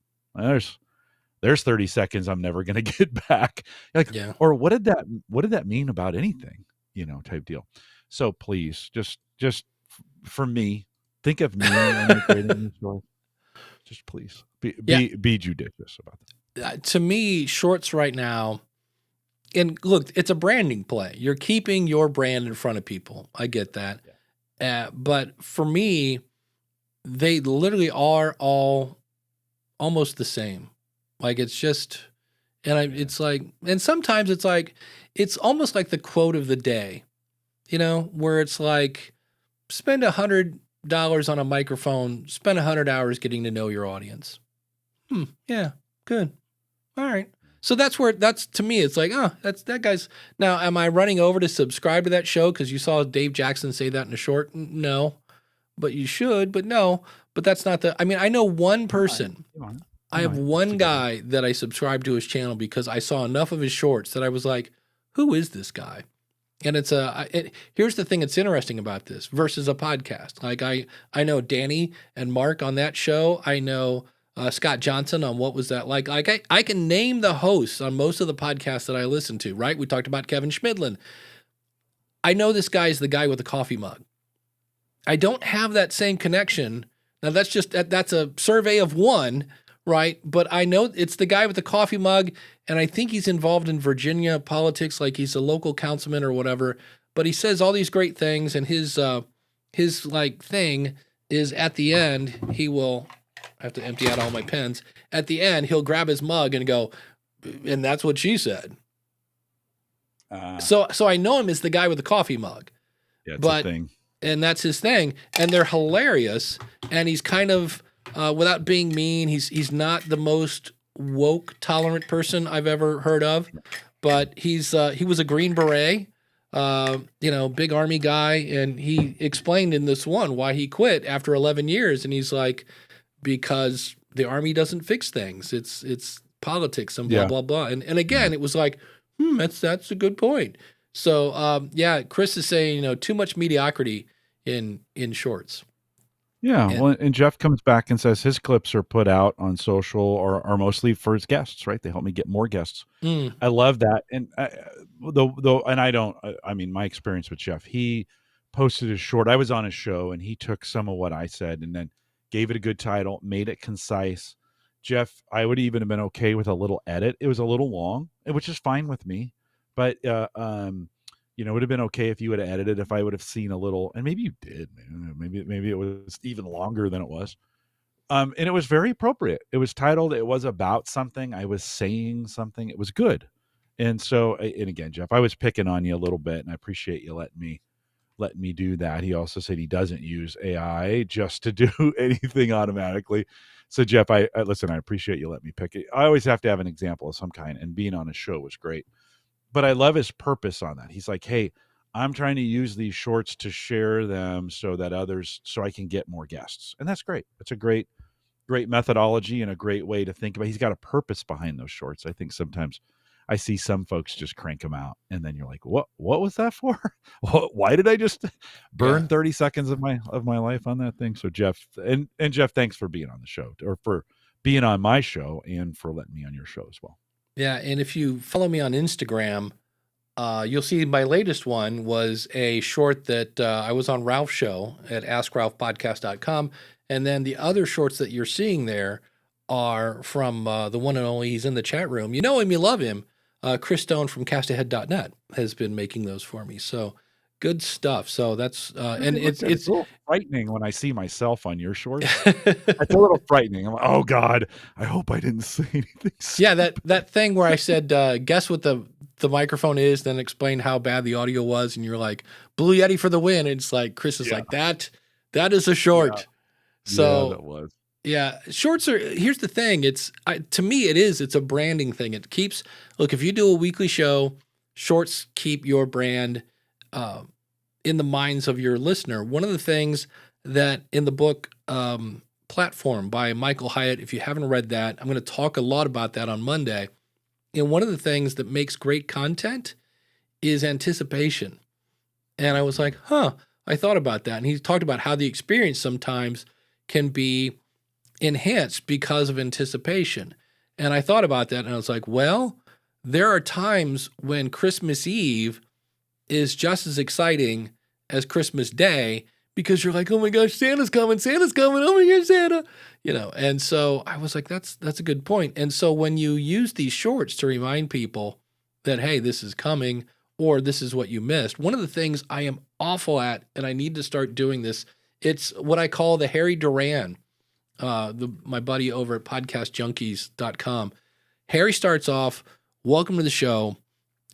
there's 30 seconds I'm never going to get back. Like, yeah. Or what did that mean about anything, type deal. So please just for me, think of me when you're creating these shorts. Just please be judicious about that. To me, shorts right now, and look, it's a branding play. You're keeping your brand in front of people. I get that. Yeah. But for me, they literally are all almost the same. Like, it's just, it's like, and sometimes it's like, it's almost like the quote of the day, where it's like, spend $100 on a microphone, spend 100 hours getting to know your audience. Yeah, good. All right. So that's to me, it's like, that's that guy's. Now, am I running over to subscribe to that show because you saw Dave Jackson say that in a short? No, but you should, but no, but that's not I know one person. I have one guy that I subscribe to his channel because I saw enough of his shorts that I was like, who is this guy? And here's the thing that's interesting about this versus a podcast. Like I know Danny and Mark on that show. I know Scott Johnson on What Was That Like? Like I can name the hosts on most of the podcasts that I listen to, right? We talked about Kevin Schmidlin. I know this guy is the guy with the coffee mug. I don't have that same connection. Now that's a survey of one, right? But I know it's the guy with the coffee mug, and I think he's involved in Virginia politics, like he's a local councilman or whatever. But he says all these great things, and his like thing is at the end he will. I have to empty out all my pens. At the end, he'll grab his mug and go, and that's what she said. So I know him as the guy with the coffee mug. Yeah, it's a thing. And that's his thing. And they're hilarious. And he's kind of, without being mean, he's not the most woke, tolerant person I've ever heard of. But he was a Green Beret, big Army guy. And he explained in this one why he quit after 11 years. And he's like, because the Army doesn't fix things. It's politics and blah, blah, blah. And again, it was like, that's a good point. So, Chris is saying, too much mediocrity in shorts. Yeah. And Jeff comes back and says his clips are put out on social or are mostly for his guests, right? They help me get more guests. I love that. And my experience with Jeff, he posted a short. I was on a show, and he took some of what I said and then gave it a good title, made it concise. Jeff, I would even have been okay with a little edit. It was a little long, which is fine with me, but it would have been okay if you would have edited. If I would have seen a little, and maybe you did, maybe it was even longer than it was. And it was very appropriate. It was titled. It was about something. I was saying something. It was good. And so, and again, Jeff, I was picking on you a little bit, and I appreciate you letting me do that. He also said he doesn't use AI just to do anything automatically. So Jeff, I listen, I appreciate you letting me pick it. I always have to have an example of some kind, and being on a show was great. But I love his purpose on that. He's like, hey, I'm trying to use these shorts to share them so I can get more guests. And that's great. It's a great methodology and a great way to think about. He's got a purpose behind those shorts. I think sometimes I see some folks just crank them out, and then you're like, what was that for? Why did I just burn 30 seconds of my life on that thing? So Jeff, and Jeff, thanks for being on the show, or for being on my show, and for letting me on your show as well. Yeah, and if you follow me on Instagram, you'll see my latest one was a short that I was on Ralph's show at AskRalphPodcast.com. And then the other shorts that you're seeing there are from the one and only, he's in the chat room. You know him, you love him. Chris Stone from castahead.net has been making those for me. So good stuff. So that's, and it's a little frightening when I see myself on your shorts. It's a little frightening. I'm like, oh God, I hope I didn't say anything. Yeah, that thing where I said, guess what the microphone is, then explain how bad the audio was. And you're like, Blue Yeti for the win. And it's like, Chris is like, that is a short. Yeah. So that was. Yeah, shorts are, here's the thing. To me, it's a branding thing. It keeps, look, if you do a weekly show, shorts keep your brand in the minds of your listener. One of the things that in the book, Platform by Michael Hyatt, if you haven't read that, I'm going to talk a lot about that on Monday. And one of the things that makes great content is anticipation. And I was like, I thought about that. And he talked about how the experience sometimes can be enhanced because of anticipation. And I thought about that, and I was like, well, there are times when Christmas Eve is just as exciting as Christmas Day, because you're like, oh my gosh, Santa's coming, oh my gosh, Santa, and so I was like, that's a good point. And so when you use these shorts to remind people that, hey, this is coming, or this is what you missed, one of the things I am awful at, and I need to start doing this, it's what I call the Harry Duran, my buddy over at podcastjunkies.com. Harry starts off, welcome to the show.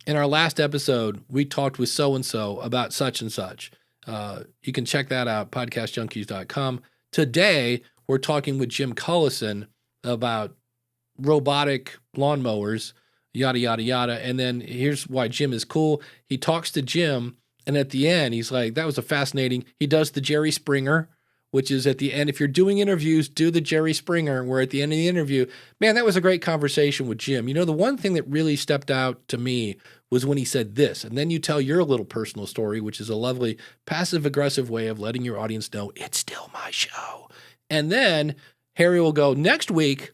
In our last episode, we talked with so-and-so about such and such. You can check that out, podcastjunkies.com. Today, we're talking with Jim Cullison about robotic lawnmowers, yada, yada, yada. And then here's why Jim is cool. He talks to Jim, and at the end, he's like, that was a fascinating. He does the Jerry Springer, which is at the end. If you're doing interviews, do the Jerry Springer, where at the end of the interview, man, that was a great conversation with Jim. The one thing that really stepped out to me was when he said this, and then you tell your little personal story, which is a lovely passive-aggressive way of letting your audience know it's still my show. And then Harry will go, next week,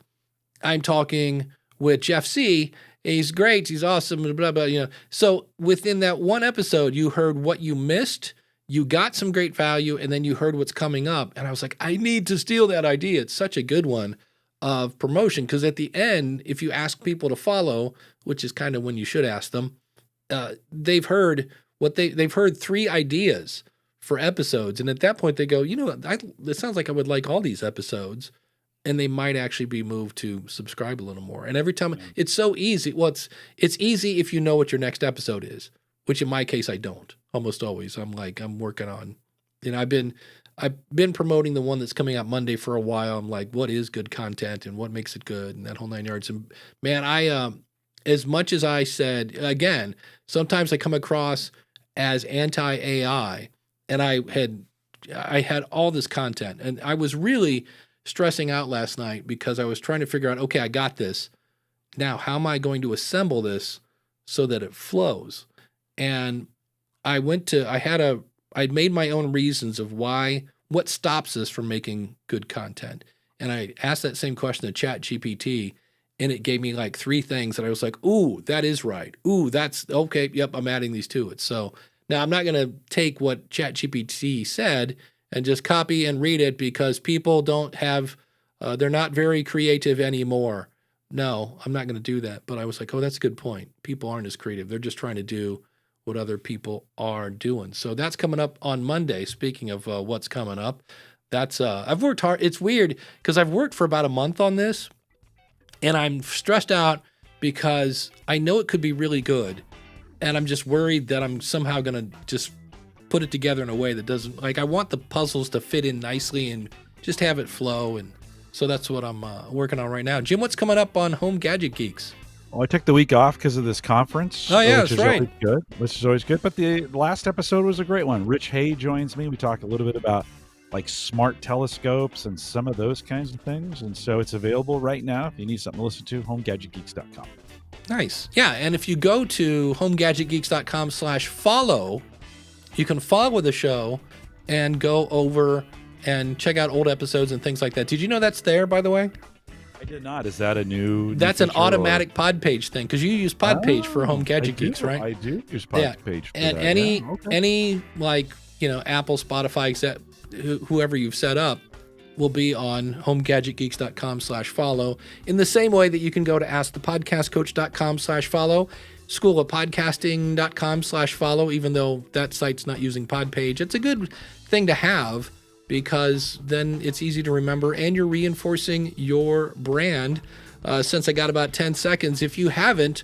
I'm talking with Jeff C. He's great. He's awesome. Blah, blah, blah. So within that one episode, you heard what you missed. You got some great value, and then you heard what's coming up. And I was like, I need to steal that idea. It's such a good one of promotion, because at the end, if you ask people to follow, which is kind of when you should ask them, they've heard they've heard 3 ideas for episodes. And at that point they go, it sounds like I would like all these episodes, and they might actually be moved to subscribe a little more. And every time it's so easy. Well, it's easy if you know what your next episode is, which in my case, I don't almost always. I'm working on, I've been promoting the one that's coming out Monday for a while. I'm like, what is good content and what makes it good, and that whole 9 yards. And man, as much as I said, again, sometimes I come across as anti-AI, and I had all this content, and I was really stressing out last night because I was trying to figure out, okay, I got this. Now, how am I going to assemble this so that it flows? And I'd made my own reasons of what stops us from making good content. And I asked that same question to ChatGPT, and it gave me like 3 things that I was like, ooh, that is right. Ooh, that's okay. Yep, I'm adding these to it. So Now, I'm not going to take what ChatGPT said and just copy and read it because people don't have, they're not very creative anymore. No, I'm not going to do that. But I was like, oh, that's a good point. People aren't as creative. They're just trying to do what other people are doing. So that's coming up on Monday. Speaking of what's coming up, that's I've worked hard. It's weird because I've worked for about a month on this, and I'm stressed out because I know it could be really good, and I'm just worried that I'm somehow going to just put it together in a way that doesn't, like, I want the puzzles to fit in nicely and just have it flow. And so that's what I'm working on right now. Jim, what's coming up on Home Gadget Geeks? Well, I took the week off because of this conference. Oh, yeah, which that's is right. always good. Which is always good. But the last episode was a great one. Rich Hay joins me. We talk a little bit about like smart telescopes and some of those kinds of things. And so it's available right now. If you need something to listen to, homegadgetgeeks.com. Nice. Yeah, and if you go to homegadgetgeeks.com/follow, you can follow the show and go over and check out old episodes and things like that. Did you know that's there, by the way? I did not. Is that a new That's an feature automatic Podpage thing, because you use Podpage for Home Gadget Geeks, right? I do use Yeah. Podpage for And that. any Yeah, okay. any like, Apple, Spotify, except whoever you've set up will be on homegadgetgeeks.com/follow, in the same way that you can go to askthepodcastcoach.com/follow, schoolofpodcasting.com/follow, even though that site's not using Podpage. It's a good thing to have because then it's easy to remember and you're reinforcing your brand. Since I got about 10 seconds, if you haven't,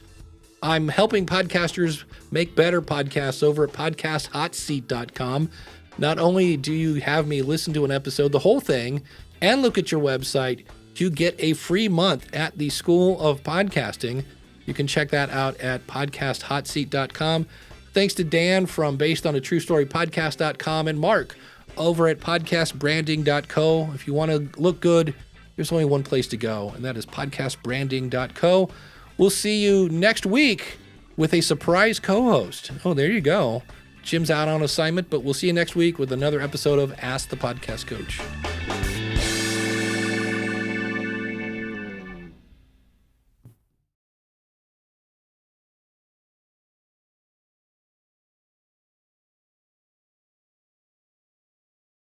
I'm helping podcasters make better podcasts over at podcasthotseat.com. Not only do you have me listen to an episode, the whole thing, and look at your website, you get a free month at the School of Podcasting. You can check that out at podcasthotseat.com. Thanks to Dan from Based on a True Story Podcast.com and Mark over at podcastbranding.co. If you want to look good, there's only one place to go, and that is podcastbranding.co. We'll see you next week with a surprise co-host. Oh, there you go. Jim's out on assignment, but we'll see you next week with another episode of Ask the Podcast Coach.